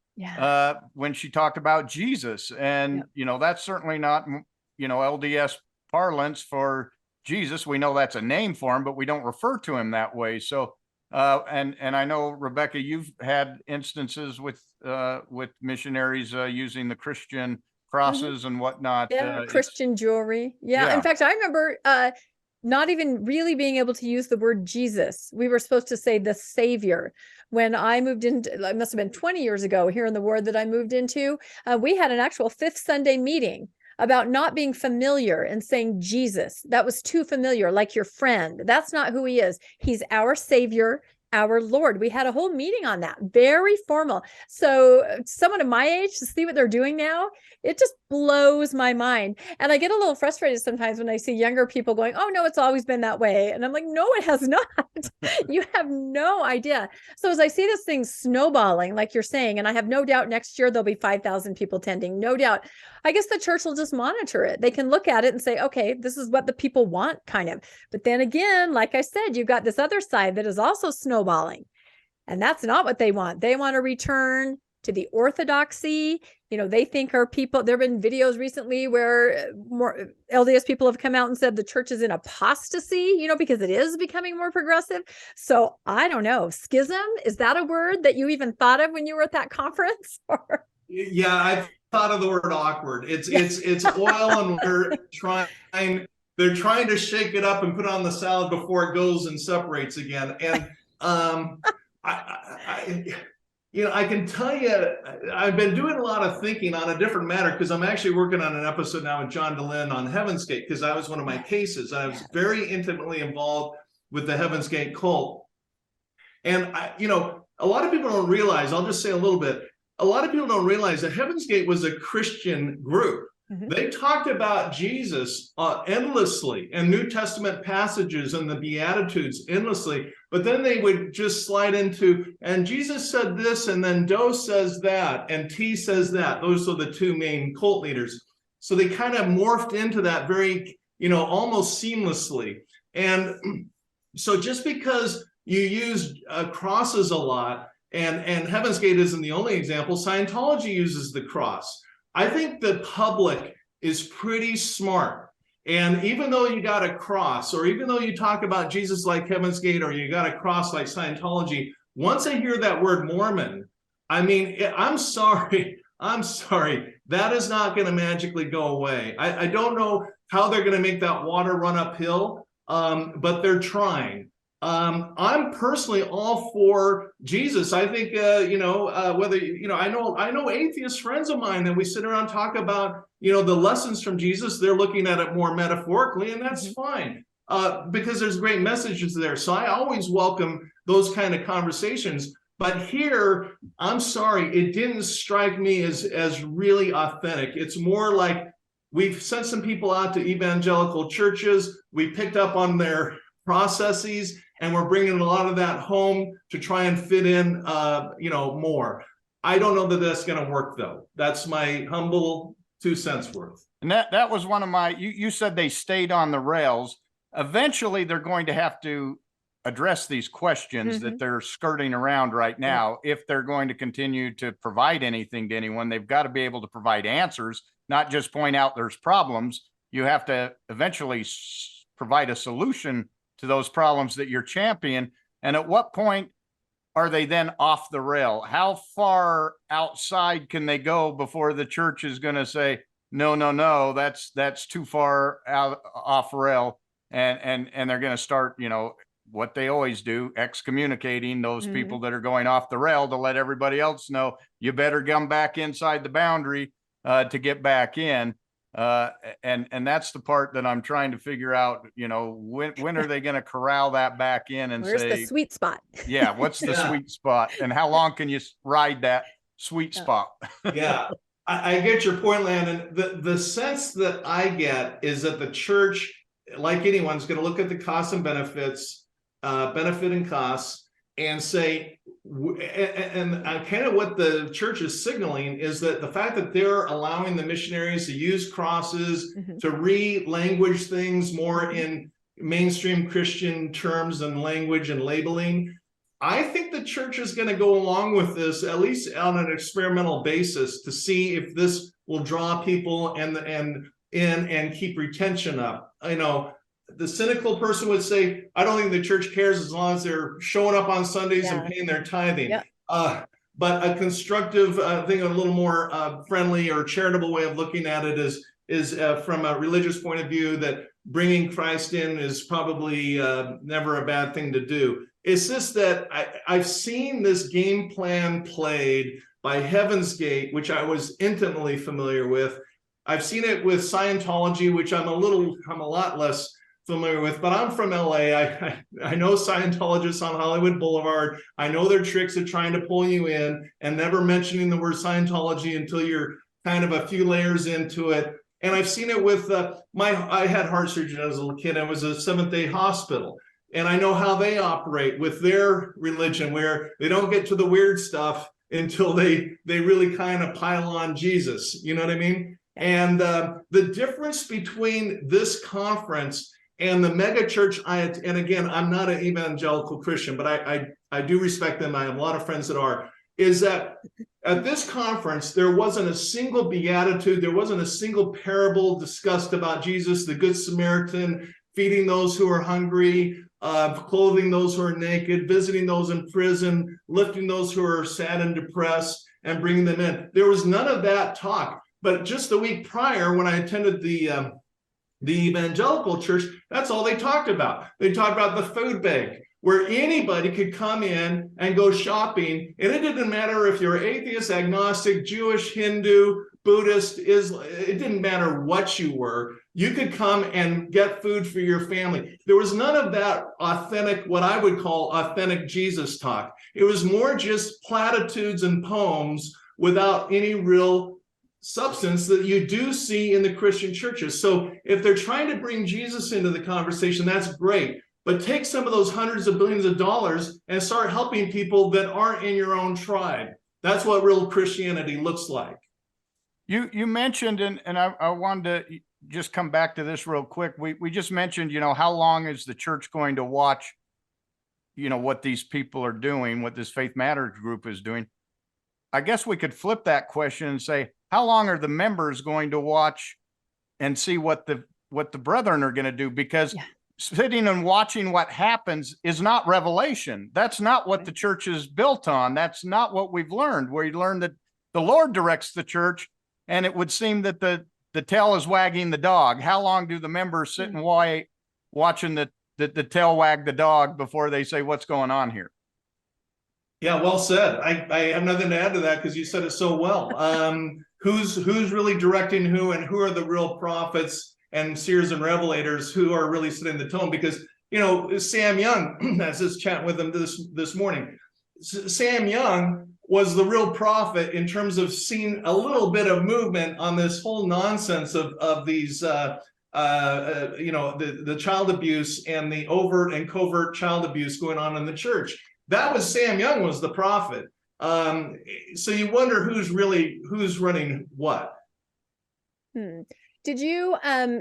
when she talked about Jesus. And, that's certainly not, LDS parlance for Jesus. We know that's a name for him, but we don't refer to him that way. So, and I know, Rebecca, you've had instances with missionaries using the Christian crosses and whatnot. Yeah, Christian jewelry. Yeah. In fact, I remember not even really being able to use the word Jesus. We were supposed to say the Savior. When I moved into, it must have been 20 years ago here in the ward that I moved into, we had an actual Fifth Sunday meeting about not being familiar and saying Jesus. That was too familiar, like your friend. That's not who he is. He's our Savior, our Lord. We had a whole meeting on that, very formal. So someone of my age, to see what they're doing now, it just blows my mind. And I get a little frustrated sometimes when I see younger people going, oh no, it's always been that way. And I'm like, no, it has not. You have no idea. So as I see this thing snowballing, like you're saying, and I have no doubt next year there'll be 5,000 people attending, no doubt. I guess the church will just monitor it. They can look at it and say, okay, this is what the people want, kind of. But then again, like I said, you've got this other side that is also snowballing. And that's not what they want. They want to return to the orthodoxy. They think our people, there have been videos recently where more LDS people have come out and said the church is in apostasy, because it is becoming more progressive. So I don't know. Schism, is that a word that you even thought of when you were at that conference? Yeah, I've thought of the word awkward. It's oil, and they're trying to shake it up and put it on the salad before it goes and separates again. And I can tell you, I've been doing a lot of thinking on a different matter, because I'm actually working on an episode now with John DeLynn on Heaven's Gate, because that was one of my cases. I was very intimately involved with the Heaven's Gate cult. And, a lot of people don't realize, I'll just say a little bit, a lot of people don't realize that Heaven's Gate was a Christian group. They talked about Jesus endlessly, and New Testament passages and the Beatitudes endlessly, but then they would just slide into, and Jesus said this, and then Doe says that, and T says that. Those are the two main cult leaders. So they kind of morphed into that very, almost seamlessly. And so just because you use crosses a lot, and Heaven's Gate isn't the only example, Scientology uses the cross. I think the public is pretty smart. And even though you got a cross, or even though you talk about Jesus like Heaven's Gate, or you got a cross like Scientology, once I hear that word Mormon, I mean, I'm sorry, that is not going to magically go away. I don't know how they're going to make that water run uphill, but they're trying. I'm personally all for Jesus. I think, I know atheist friends of mine that we sit around and talk about, the lessons from Jesus. They're looking at it more metaphorically, and that's fine, because there's great messages there. So I always welcome those kind of conversations. But here, I'm sorry, it didn't strike me as really authentic. It's more like we've sent some people out to evangelical churches. We picked up on their processes, and we're bringing a lot of that home to try and fit in, more. I don't know that that's going to work, though. That's my humble 2 cents worth. And that was one of my, you said they stayed on the rails. Eventually, they're going to have to address these questions that they're skirting around right now. If they're going to continue to provide anything to anyone, they've got to be able to provide answers, not just point out there's problems. You have to eventually provide a solution to those problems that you're championing. And at what point are they then off the rail? How far outside can they go before the church is going to say, no, that's too far out off rail, and they're going to start, what they always do, excommunicating those people that are going off the rail to let everybody else know you better come back inside the boundary to get back in. And that's the part that I'm trying to figure out, when are they going to corral that back in and where's say the sweet spot? Yeah, what's the sweet spot, and how long can you ride that sweet spot? Yeah, I get your point, Landon. The sense that I get is that the church, like anyone's going to look at the costs and benefits, benefit and costs, and say, and kind of what the church is signaling is that the fact that they're allowing the missionaries to use crosses, to re-language things more in mainstream Christian terms and language and labeling, I think the church is going to go along with this, at least on an experimental basis, to see if this will draw people and keep retention up. The cynical person would say, I don't think the church cares as long as they're showing up on Sundays and paying their tithing. But a constructive thing, a little more friendly or charitable way of looking at it is from a religious point of view, that bringing Christ in is probably never a bad thing to do. It's just that I've seen this game plan played by Heaven's Gate, which I was intimately familiar with. I've seen it with Scientology, which I'm a lot less familiar with, but I'm from LA. I know Scientologists on Hollywood Boulevard. I know their tricks of trying to pull you in and never mentioning the word Scientology until you're kind of a few layers into it. And I've seen it with I had heart surgery as a little kid. I was a Seventh-day Hospital. And I know how they operate with their religion, where they don't get to the weird stuff until they really kind of pile on Jesus. You know what I mean? And the difference between this conference and the mega church, and again, I'm not an evangelical Christian, but I do respect them. I have a lot of friends that are, is that at this conference, there wasn't a single beatitude. There wasn't a single parable discussed about Jesus, the Good Samaritan, feeding those who are hungry, clothing those who are naked, visiting those in prison, lifting those who are sad and depressed, and bringing them in. There was none of that talk. But just the week prior, when I attended the evangelical church, that's all they talked about. They talked about the food bank, where anybody could come in and go shopping. And it didn't matter if you're atheist, agnostic, Jewish, Hindu, Buddhist, it didn't matter what you were. You could come and get food for your family. There was none of that authentic, what I would call authentic Jesus talk. It was more just platitudes and poems without any real substance that you do see in the Christian churches. So if they're trying to bring Jesus into the conversation, that's great. But take some of those hundreds of billions of dollars and start helping people that aren't in your own tribe. That's what real Christianity looks like. You mentioned, and I wanted to just come back to this real quick. We just mentioned, how long is the church going to watch, what these people are doing, what this Faith Matters group is doing. I guess we could flip that question and say, how long are the members going to watch and see what the brethren are going to do? Because sitting and watching what happens is not revelation. That's not what the church is built on. That's not what we've learned. We learned that the Lord directs the church, and it would seem that the tail is wagging the dog. How long do the members sit and watching the tail wag the dog before they say, what's going on here? Yeah, well said. I have nothing to add to that because you said it so well. Who's really directing who, and who are the real prophets and seers and revelators who are really setting the tone? Because, Sam Young, as this chat with him this morning, Sam Young was the real prophet in terms of seeing a little bit of movement on this whole nonsense of these, the child abuse and the overt and covert child abuse going on in the church. That was Sam Young was the prophet. So you wonder who's running what. Did you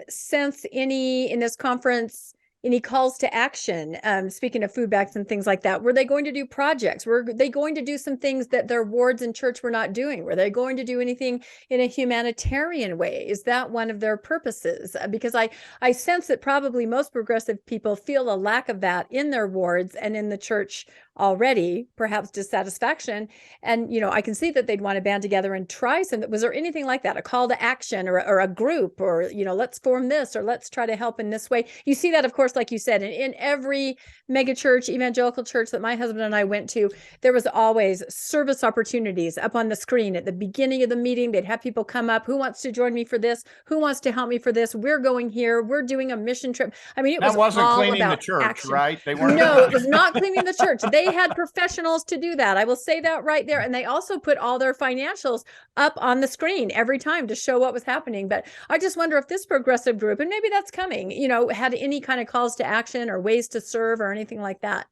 sense in this conference, any calls to action? Speaking of food banks and things like that, were they going to do projects? Were they going to do some things that their wards and church were not doing? Were they going to do anything in a humanitarian way? Is that one of their purposes? Because I sense that probably most progressive people feel a lack of that in their wards and in the church already, perhaps dissatisfaction. And, I can see that they'd want to band together and try some. Was there anything like that, a call to action or a group or, let's form this or let's try to help in this way? You see that, of course, like you said, in every mega church, evangelical church that my husband and I went to, there was always service opportunities up on the screen at the beginning of the meeting. They'd have people come up. Who wants to join me for this? Who wants to help me for this? We're going here. We're doing a mission trip. I mean, it wasn't all cleaning about the church, action. Right? They weren't. No, it was not cleaning the church. They had professionals to do that. I will say that right there. And they also put all their financials up on the screen every time to show what was happening. But I just wonder if this progressive group, and maybe that's coming, had any kind of calls to action or ways to serve or anything like that.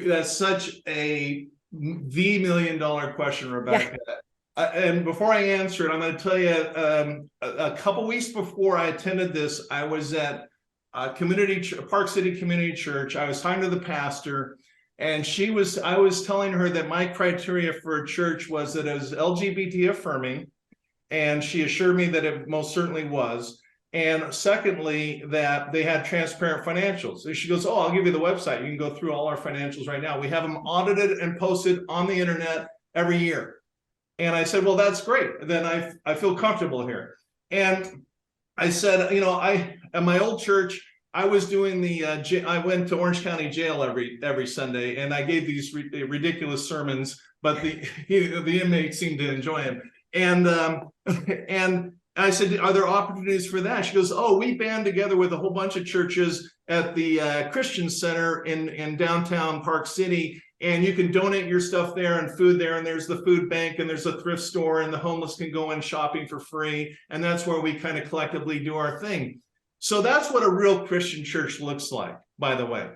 That's such the $1 million question, Rebecca. Yeah. And before I answer it, I'm going to tell you a couple weeks before I attended this, I was at Park City Community Church. I was talking to the pastor, and I was telling her that my criteria for a church was that it was LGBT affirming, and she assured me that it most certainly was. And secondly, that they had transparent financials. And she goes, "Oh, I'll give you the website. You can go through all our financials right now. We have them audited and posted on the internet every year." And I said, "Well, that's great. Then I feel comfortable here." And I said, at my old church, I was doing I went to Orange County Jail every Sunday, and I gave these ridiculous sermons, but the inmates seemed to enjoy them. And I said, "Are there opportunities for that?" She goes, "Oh, we band together with a whole bunch of churches at the Christian Center in downtown Park City, and you can donate your stuff there and food there, and there's the food bank, and there's a thrift store, and the homeless can go in shopping for free, and that's where we kind of collectively do our thing." So that's what a real Christian church looks like, by the way.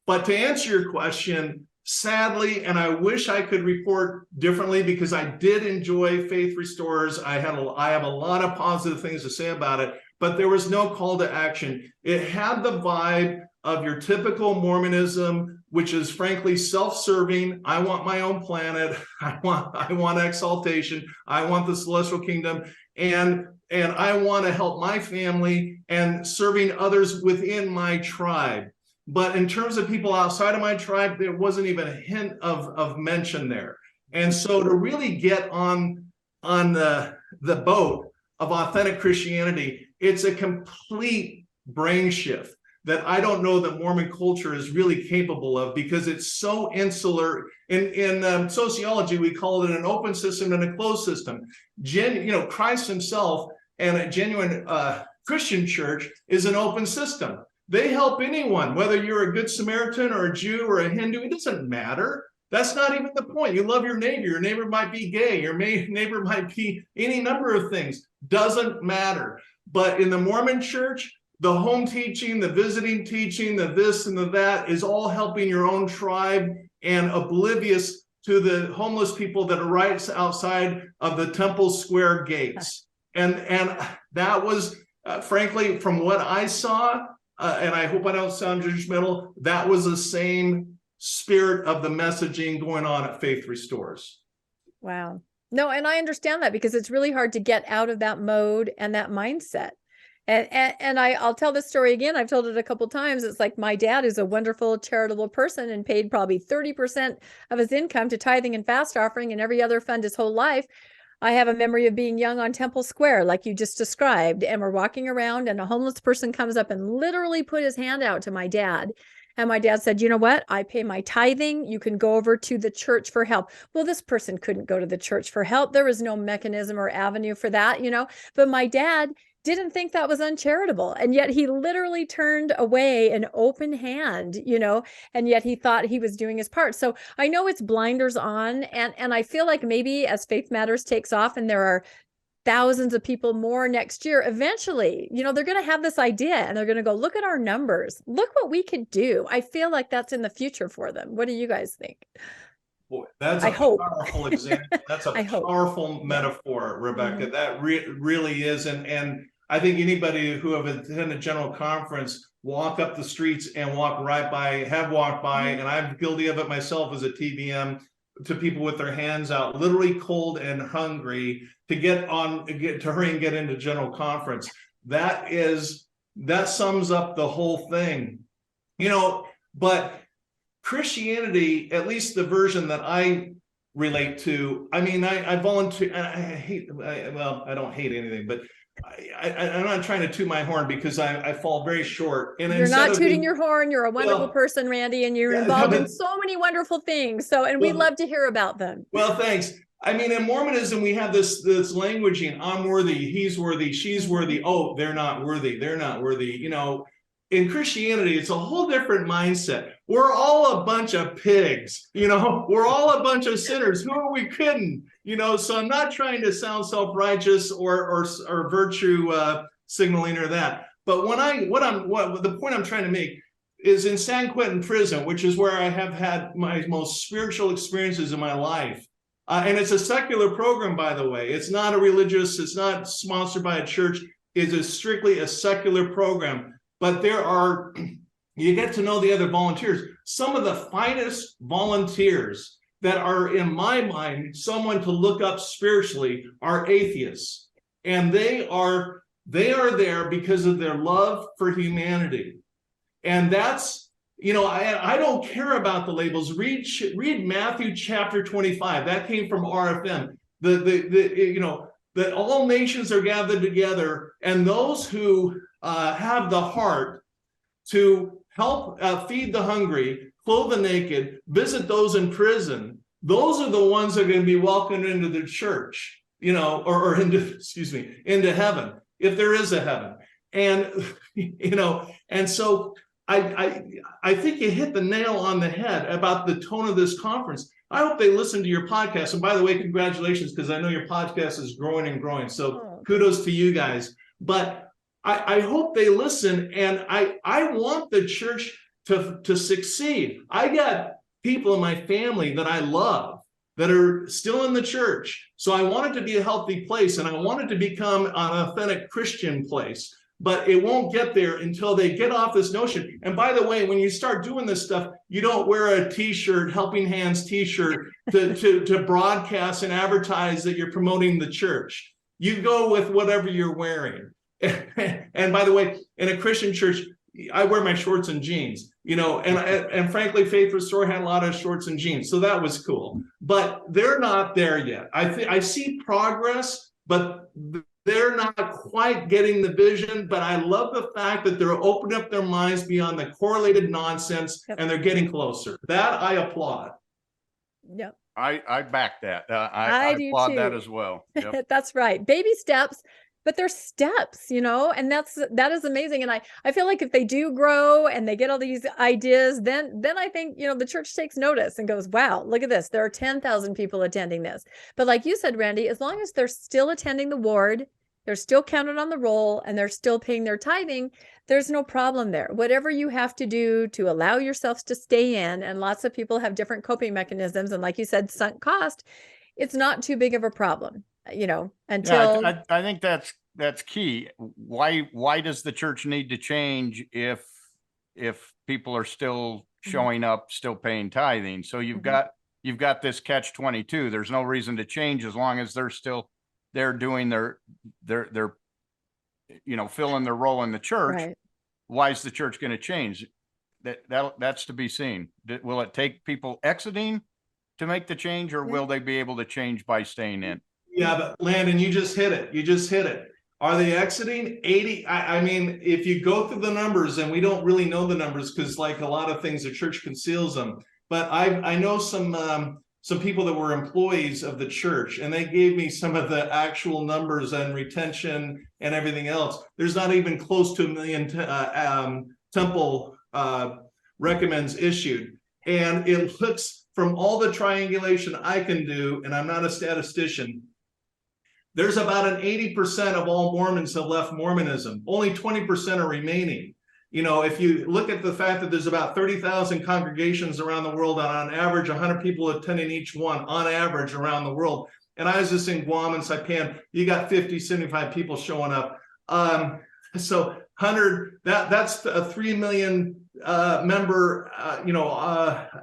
But to answer your question, sadly, and I wish I could report differently because I did enjoy Faith Restores. I have a lot of positive things to say about it, but there was no call to action. It had the vibe of your typical Mormonism, which is frankly self-serving. I want my own planet. I want exaltation. I want the celestial kingdom. And I want to help my family and serving others within my tribe. But in terms of people outside of my tribe, there wasn't even a hint of mention there. And so to really get on the boat of authentic Christianity, it's a complete brain shift that I don't know that Mormon culture is really capable of, because it's so insular. In sociology, we call it an open system and a closed system. Christ himself and a genuine Christian church is an open system. They help anyone, whether you're a good Samaritan or a Jew or a Hindu, it doesn't matter. That's not even the point. You love your neighbor. Your neighbor might be gay. Your neighbor might be any number of things. Doesn't matter. But in the Mormon church, the home teaching, the visiting teaching, the this and the that is all helping your own tribe and oblivious to the homeless people that are right outside of the Temple Square gates. And that was, frankly, from what I saw, and I hope I don't sound judgmental, that was the same spirit of the messaging going on at Faith Restores. Wow. No, and I understand that because it's really hard to get out of that mode and that mindset. And I'll tell this story again. I've told it a couple of times. It's like my dad is a wonderful charitable person and paid probably 30% of his income to tithing and fast offering and every other fund his whole life. I have a memory of being young on Temple Square, like you just described, and we're walking around and a homeless person comes up and literally put his hand out to my dad. And my dad said, "You know what? I pay my tithing. You can go over to the church for help." Well, this person couldn't go to the church for help. There was no mechanism or avenue for that, But my dad didn't think that was uncharitable. And yet he literally turned away an open hand, and yet he thought he was doing his part. So I know it's blinders on. And I feel like maybe as Faith Matters takes off and there are thousands of people more next year, eventually, they're going to have this idea and they're going to go, look at our numbers. Look what we could do. I feel like that's in the future for them. What do you guys think? Boy, that's a powerful example. That's a powerful metaphor, Rebecca. That really is. And I think anybody who have attended General Conference, walk up the streets and walk right by, have walked by, and I'm guilty of it myself as a TBM, to people with their hands out, literally cold and hungry, to hurry and get into General Conference. That sums up the whole thing, but Christianity, at least the version that I relate to, I volunteer, I don't hate anything, but I'm not trying to toot my horn because I fall very short. And you're not tooting your horn. You're a wonderful person, Randy, and you're involved in so many wonderful things. We love to hear about them. Well, thanks. In Mormonism, we have this languaging: I'm worthy, he's worthy, she's worthy. Oh, they're not worthy. They're not worthy. In Christianity, it's a whole different mindset. We're all a bunch of pigs. We're all a bunch of sinners. Who are we kidding? So I'm not trying to sound self-righteous or virtue signaling or that. But the point I'm trying to make is in San Quentin prison, which is where I have had my most spiritual experiences in my life. And it's a secular program, by the way. It's not it's not sponsored by a church. It is strictly a secular program. But you get to know the other volunteers. Some of the finest volunteers that are, in my mind, someone to look up spiritually are atheists. And they are there because of their love for humanity. And that's, I don't care about the labels. Read Matthew chapter 25. That came from RFM. That all nations are gathered together, and those who have the heart to help feed the hungry, clothe the naked, visit those in prison, those are the ones that are going to be welcomed into the church, or into heaven, if there is a heaven. And, and so I think you hit the nail on the head about the tone of this conference. I hope they listen to your podcast. And by the way, congratulations, because I know your podcast is growing and growing. So kudos to you guys. But I hope they listen, and I want the church to succeed. I got people in my family that I love that are still in the church. So I want it to be a healthy place, and I want it to become an authentic Christian place. But it won't get there until they get off this notion. And by the way, when you start doing this stuff, you don't wear a T-shirt, Helping Hands T-shirt, to broadcast and advertise that you're promoting the church. You go with whatever you're wearing. And by the way, in a Christian church, I wear my shorts and jeans, and frankly, Faith Restore had a lot of shorts and jeans. So that was cool. But they're not there yet. I see progress, but they're not quite getting the vision. But I love the fact that they're opening up their minds beyond the correlated nonsense, and they're getting closer. That I applaud. Yep. I back that. I applaud too. That as well. Yep. That's right. Baby steps. But they're steps, and that is amazing. And I feel like if they do grow and they get all these ideas, then I think, the church takes notice and goes, wow, look at this. There are 10,000 people attending this. But like you said, Randy, as long as they're still attending the ward, they're still counted on the roll, and they're still paying their tithing, there's no problem there. Whatever you have to do to allow yourselves to stay in, and lots of people have different coping mechanisms. And like you said, sunk cost, it's not too big of a problem. Until I think that's key. Why does the church need to change if people are still showing up, still paying tithing? So you've got this catch-22. There's no reason to change as long as they're doing their filling their role in the church. Right. Why is the church going to change? That's to be seen. Will it take people exiting to make the change, or will they be able to change by staying in? Yeah, but Landon, you just hit it. Are they exiting? 80? If you go through the numbers, and we don't really know the numbers because, like a lot of things, the church conceals them. But I know some some people that were employees of the church, and they gave me some of the actual numbers and retention and everything else. There's not even close to 1 million temple recommends issued. And it looks, from all the triangulation I can do, and I'm not a statistician, there's about an 80% of all Mormons have left Mormonism. Only 20% are remaining. You know, if you look at the fact that there's about 30,000 congregations around the world, and on average, 100 people attending each one on average around the world. And I was just in Guam and Saipan, you got 50, 75 people showing up. So 100, that's a 3 million member,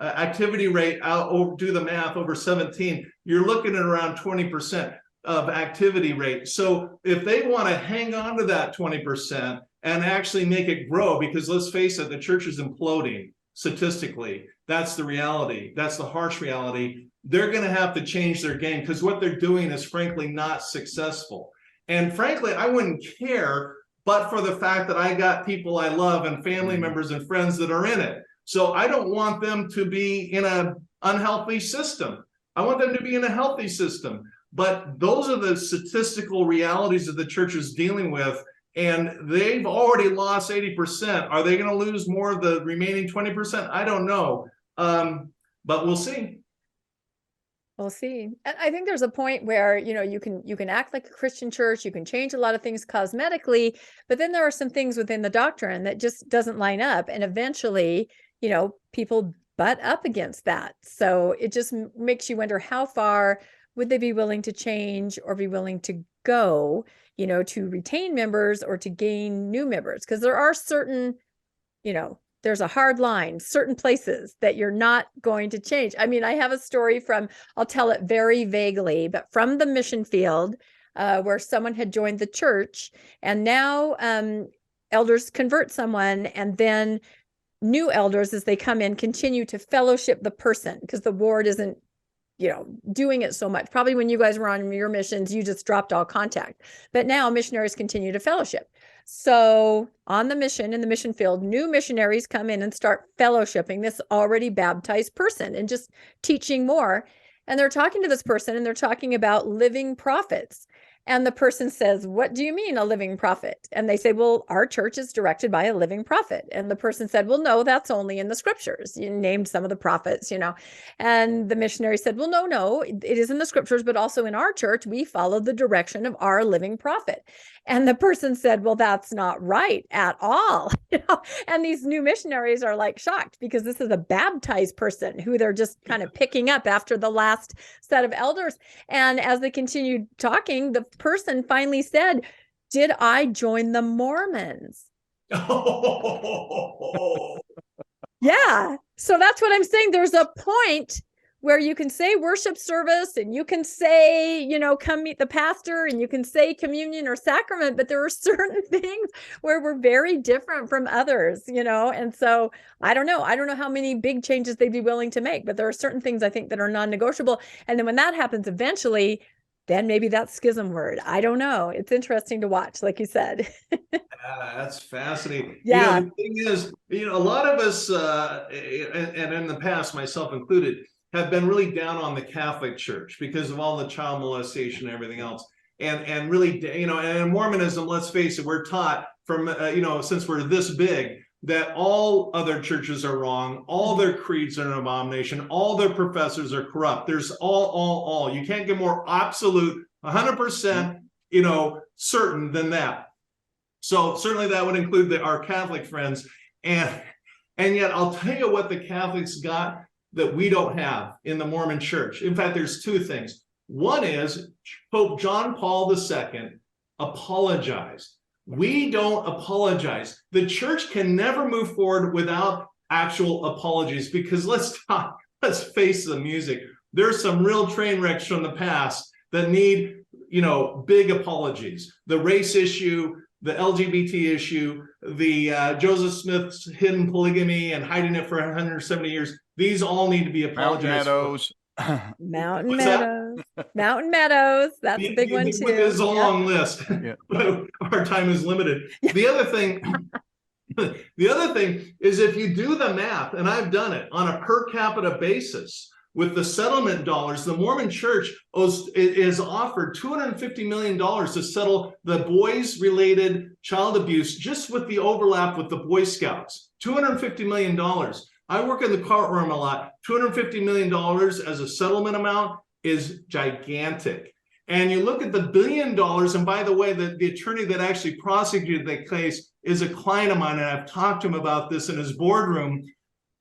activity rate out, do the math, over 17. You're looking at around 20% of activity rate. So if they want to hang on to that 20%, and actually make it grow, because let's face it, the church is imploding statistically. That's the reality. That's the harsh reality. They're going to have to change their game, because what they're doing is frankly not successful. And frankly, I wouldn't care, but for the fact that I got people I love and family members and friends that are in it. So I don't want them to be in an unhealthy system. I want them to be in a healthy system. But those are the statistical realities that the church is dealing with. And they've already lost 80%. Are they going to lose more of the remaining 20%? I don't know. But we'll see. We'll see. And I think there's a point where, you can act like a Christian church, you can change a lot of things cosmetically, but then there are some things within the doctrine that just doesn't line up. And eventually, people butt up against that. So it just makes you wonder, how far would they be willing to change or be willing to go, to retain members or to gain new members? Because there are certain, there's a hard line, certain places that you're not going to change. I mean, I have a story I'll tell it very vaguely, but from the mission field, where someone had joined the church, and now elders convert someone, and then new elders, as they come in, continue to fellowship the person, because the ward isn't doing it so much. Probably when you guys were on your missions, you just dropped all contact. But now missionaries continue to fellowship. So on the mission, in the mission field, new missionaries come in and start fellowshipping this already baptized person and just teaching more. And they're talking to this person, and they're talking about living prophets. And the person says, "What do you mean, a living prophet?" And they say, "Well, our church is directed by a living prophet." And the person said, "Well, no, that's only in the scriptures." You named some of the prophets, And the missionary said, "Well, no, it is in the scriptures, but also in our church, we follow the direction of our living prophet." And the person said, "Well, that's not right at all." And these new missionaries are like shocked, because this is a baptized person who they're just kind of picking up after the last set of elders. And as they continued talking, the person finally said, "Did I join the Mormons?" Oh. Yeah. So that's what I'm saying. There's a point where you can say worship service, and you can say, come meet the pastor, and you can say communion or sacrament, but there are certain things where we're very different from others, and so I don't know how many big changes they'd be willing to make, but there are certain things I think that are non-negotiable. And then when that happens, eventually, then maybe that's schism word. I don't know. It's interesting to watch, like you said. That's fascinating. Yeah. The thing is, a lot of us, and in the past, myself included, have been really down on the Catholic Church because of all the child molestation and everything else. And really, and in Mormonism, let's face it, we're taught from, since we're this big, that all other churches are wrong, all their creeds are an abomination, all their professors are corrupt. There's all. You can't get more absolute, 100%, certain than that. So certainly that would include our Catholic friends. And yet I'll tell you what the Catholics got that we don't have in the Mormon church. In fact, there's two things. One is Pope John Paul II apologized. We don't apologize. The church can never move forward without actual apologies, because let's face the music. There's some real train wrecks from the past that need, big apologies. The race issue, the LGBT issue, the Joseph Smith's hidden polygamy and hiding it for 170 years. These all need to be apologized for. Mountain Meadows. That's a big one too. It's a long list. But our time is limited. Yeah. The other thing is, if you do the math, and I've done it on a per capita basis, with the settlement dollars. The Mormon Church is offered $250 million to settle the boys-related child abuse just with the overlap with the Boy Scouts. $250 million. I work in the courtroom a lot. $250 million as a settlement amount is gigantic. And you look at the $1 billion, and by the way, the attorney that actually prosecuted that case is a client of mine, and I've talked to him about this in his boardroom.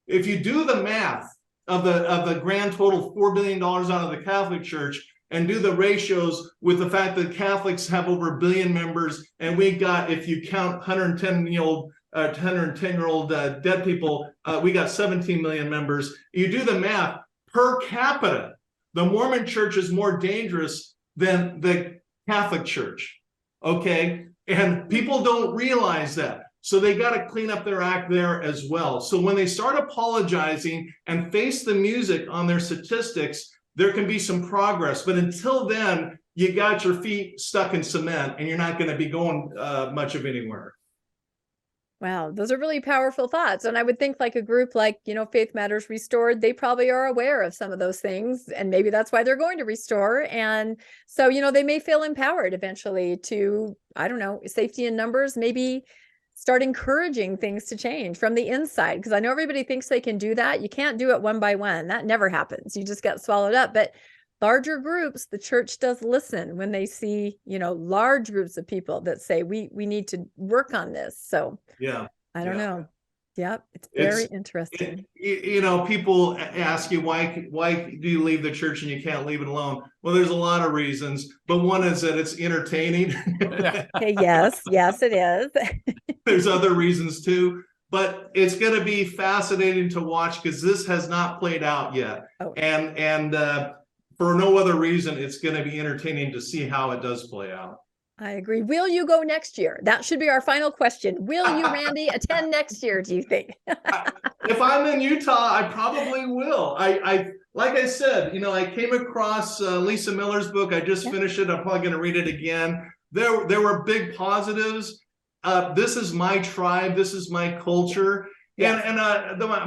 If you do the math of the grand total $4 billion out of the Catholic Church and do the ratios with the fact that Catholics have over 1 billion members, and we got, if you count 110-year-old dead people, we got 17 million members. You do the math per capita, the Mormon Church is more dangerous than the Catholic Church, okay? And people don't realize that. So they got to clean up their act there as well. So when they start apologizing and face the music on their statistics, there can be some progress. But until then, you got your feet stuck in cement and you're not going to be going much of anywhere. Wow, those are really powerful thoughts. And I would think like a group like, Faith Matters Restored, they probably are aware of some of those things. And maybe that's why they're going to restore. And so, they may feel empowered eventually to, I don't know, safety in numbers, maybe start encouraging things to change from the inside. Because I know everybody thinks they can do that. You can't do it one by one. That never happens. You just get swallowed up. But larger groups, the church does listen when they see, large groups of people that say, we need to work on this. So yeah, I don't know. Yep. It's very interesting. People ask you, why do you leave the church and you can't leave it alone? Well, there's a lot of reasons, but one is that it's entertaining. Okay, yes, it is. There's other reasons too, but it's going to be fascinating to watch because this has not played out yet. Oh. And for no other reason, it's going to be entertaining to see how it does play out. I agree. Will you go next year? That should be our final question. Will you, Randy, attend next year, do you think? If I'm in Utah, I probably will. I like I said, I came across Lisa Miller's book. I just finished it. I'm probably going to read it again. There were big positives. This is my tribe. This is my culture. Yes. And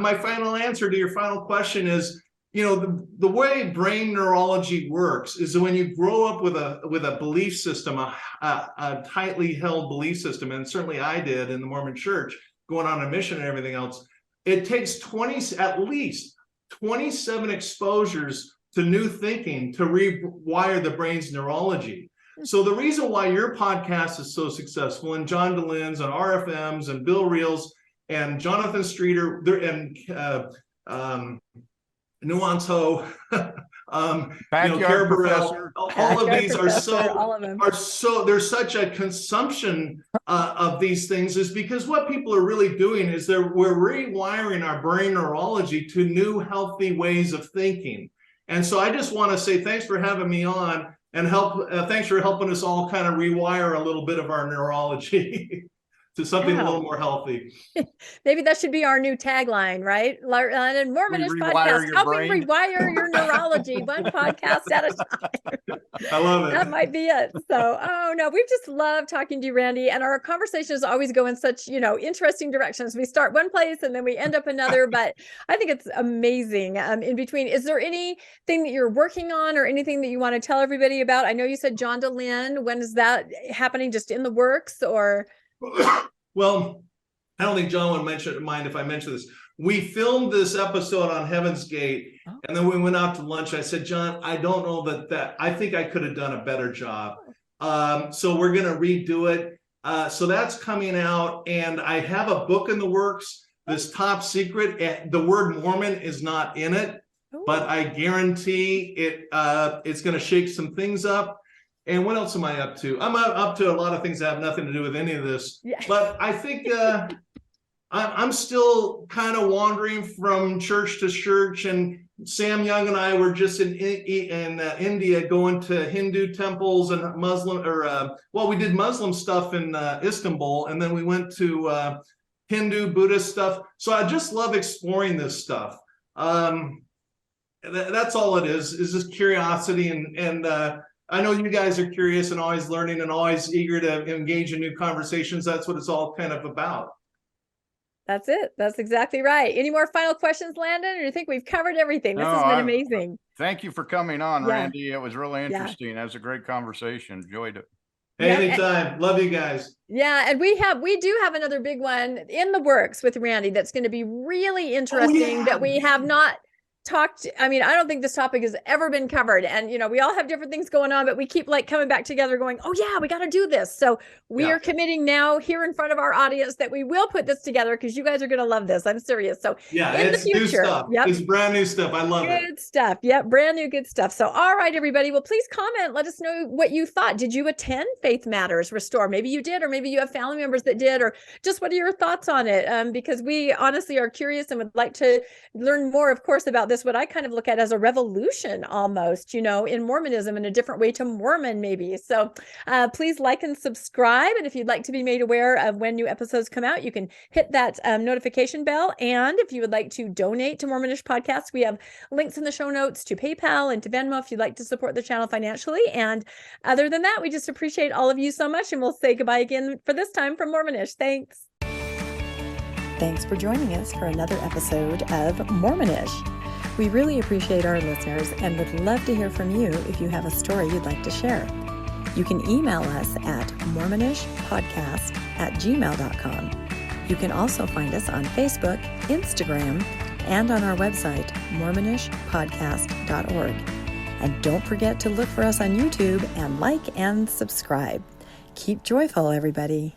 my final answer to your final question is, the way brain neurology works is that when you grow up with a belief system, a tightly held belief system, and certainly I did in the Mormon Church, going on a mission and everything else, it takes at least 27 exposures to new thinking to rewire the brain's neurology. So the reason why your podcast is so successful, and John DeLyn's and RFM's and Bill Reel's and Jonathan Streeter Nuance Ho, Backyard Professor, all of these are so there's such a consumption of these things is because what people are really doing is we're rewiring our brain neurology to new healthy ways of thinking. And so I just want to say thanks for having me on and thanks for helping us all kind of rewire a little bit of our neurology. To something a little more healthy. Maybe that should be our new tagline, right? Landon, Mormonish Podcast, helping rewire your neurology, one podcast at a time. I love it. That might be it. So, we've just loved talking to you, Randy, and our conversations always go in such, interesting directions. We start one place and then we end up another, but I think it's amazing. In between, is there anything that you're working on or anything that you want to tell everybody about? I know you said John DeLynn. When is that happening? Just in the works or? Well, I don't think John would mind if I mention this. We filmed this episode on Heaven's Gate, and then we went out to lunch. I said, John, I don't know that I think I could have done a better job. So we're going to redo it. So that's coming out, and I have a book in the works. This top secret. The word Mormon is not in it, but I guarantee it's going to shake some things up. And what else am I up to? I'm up to a lot of things that have nothing to do with any of this. Yeah. But I think I'm still kind of wandering from church to church. And Sam Young and I were just in India going to Hindu temples and Muslim, we did Muslim stuff in Istanbul. And then we went to Hindu, Buddhist stuff. So I just love exploring this stuff. That's all it is just curiosity and I know you guys are curious and always learning and always eager to engage in new conversations. That's what it's all kind of about. That's it. That's exactly right. Any more final questions, Landon? Or do you think we've covered everything? This has been amazing. Thank you for coming on, Randy. It was really interesting. Yeah. That was a great conversation. Enjoyed it. Anytime. Love you guys. Yeah. And we do have another big one in the works with Randy that's going to be really interesting that we have not talked. I mean, I don't think this topic has ever been covered, and we all have different things going on, but we keep like coming back together going, oh yeah, we got to do this. So we are committing now here in front of our audience that we will put this together, because you guys are going to love this. I'm serious. So in the future, new stuff. It's brand new stuff. I love it. Good stuff. Yep. Brand new good stuff. So, all right, everybody. Well, please comment. Let us know what you thought. Did you attend Faith Matters Restore? Maybe you did, or maybe you have family members that did, or just what are your thoughts on it? Because we honestly are curious and would like to learn more, of course, about this, what I kind of look at as a revolution almost, in Mormonism, in a different way to Mormon maybe. So please like and subscribe. And if you'd like to be made aware of when new episodes come out, you can hit that notification bell. And if you would like to donate to Mormonish Podcast, we have links in the show notes to PayPal and to Venmo if you'd like to support the channel financially. And other than that, we just appreciate all of you so much. And we'll say goodbye again for this time from Mormonish. Thanks. Thanks for joining us for another episode of Mormonish. We really appreciate our listeners and would love to hear from you if you have a story you'd like to share. You can email us at mormonishpodcast@gmail.com. You can also find us on Facebook, Instagram, and on our website, mormonishpodcast.org. And don't forget to look for us on YouTube and like and subscribe. Keep joyful, everybody.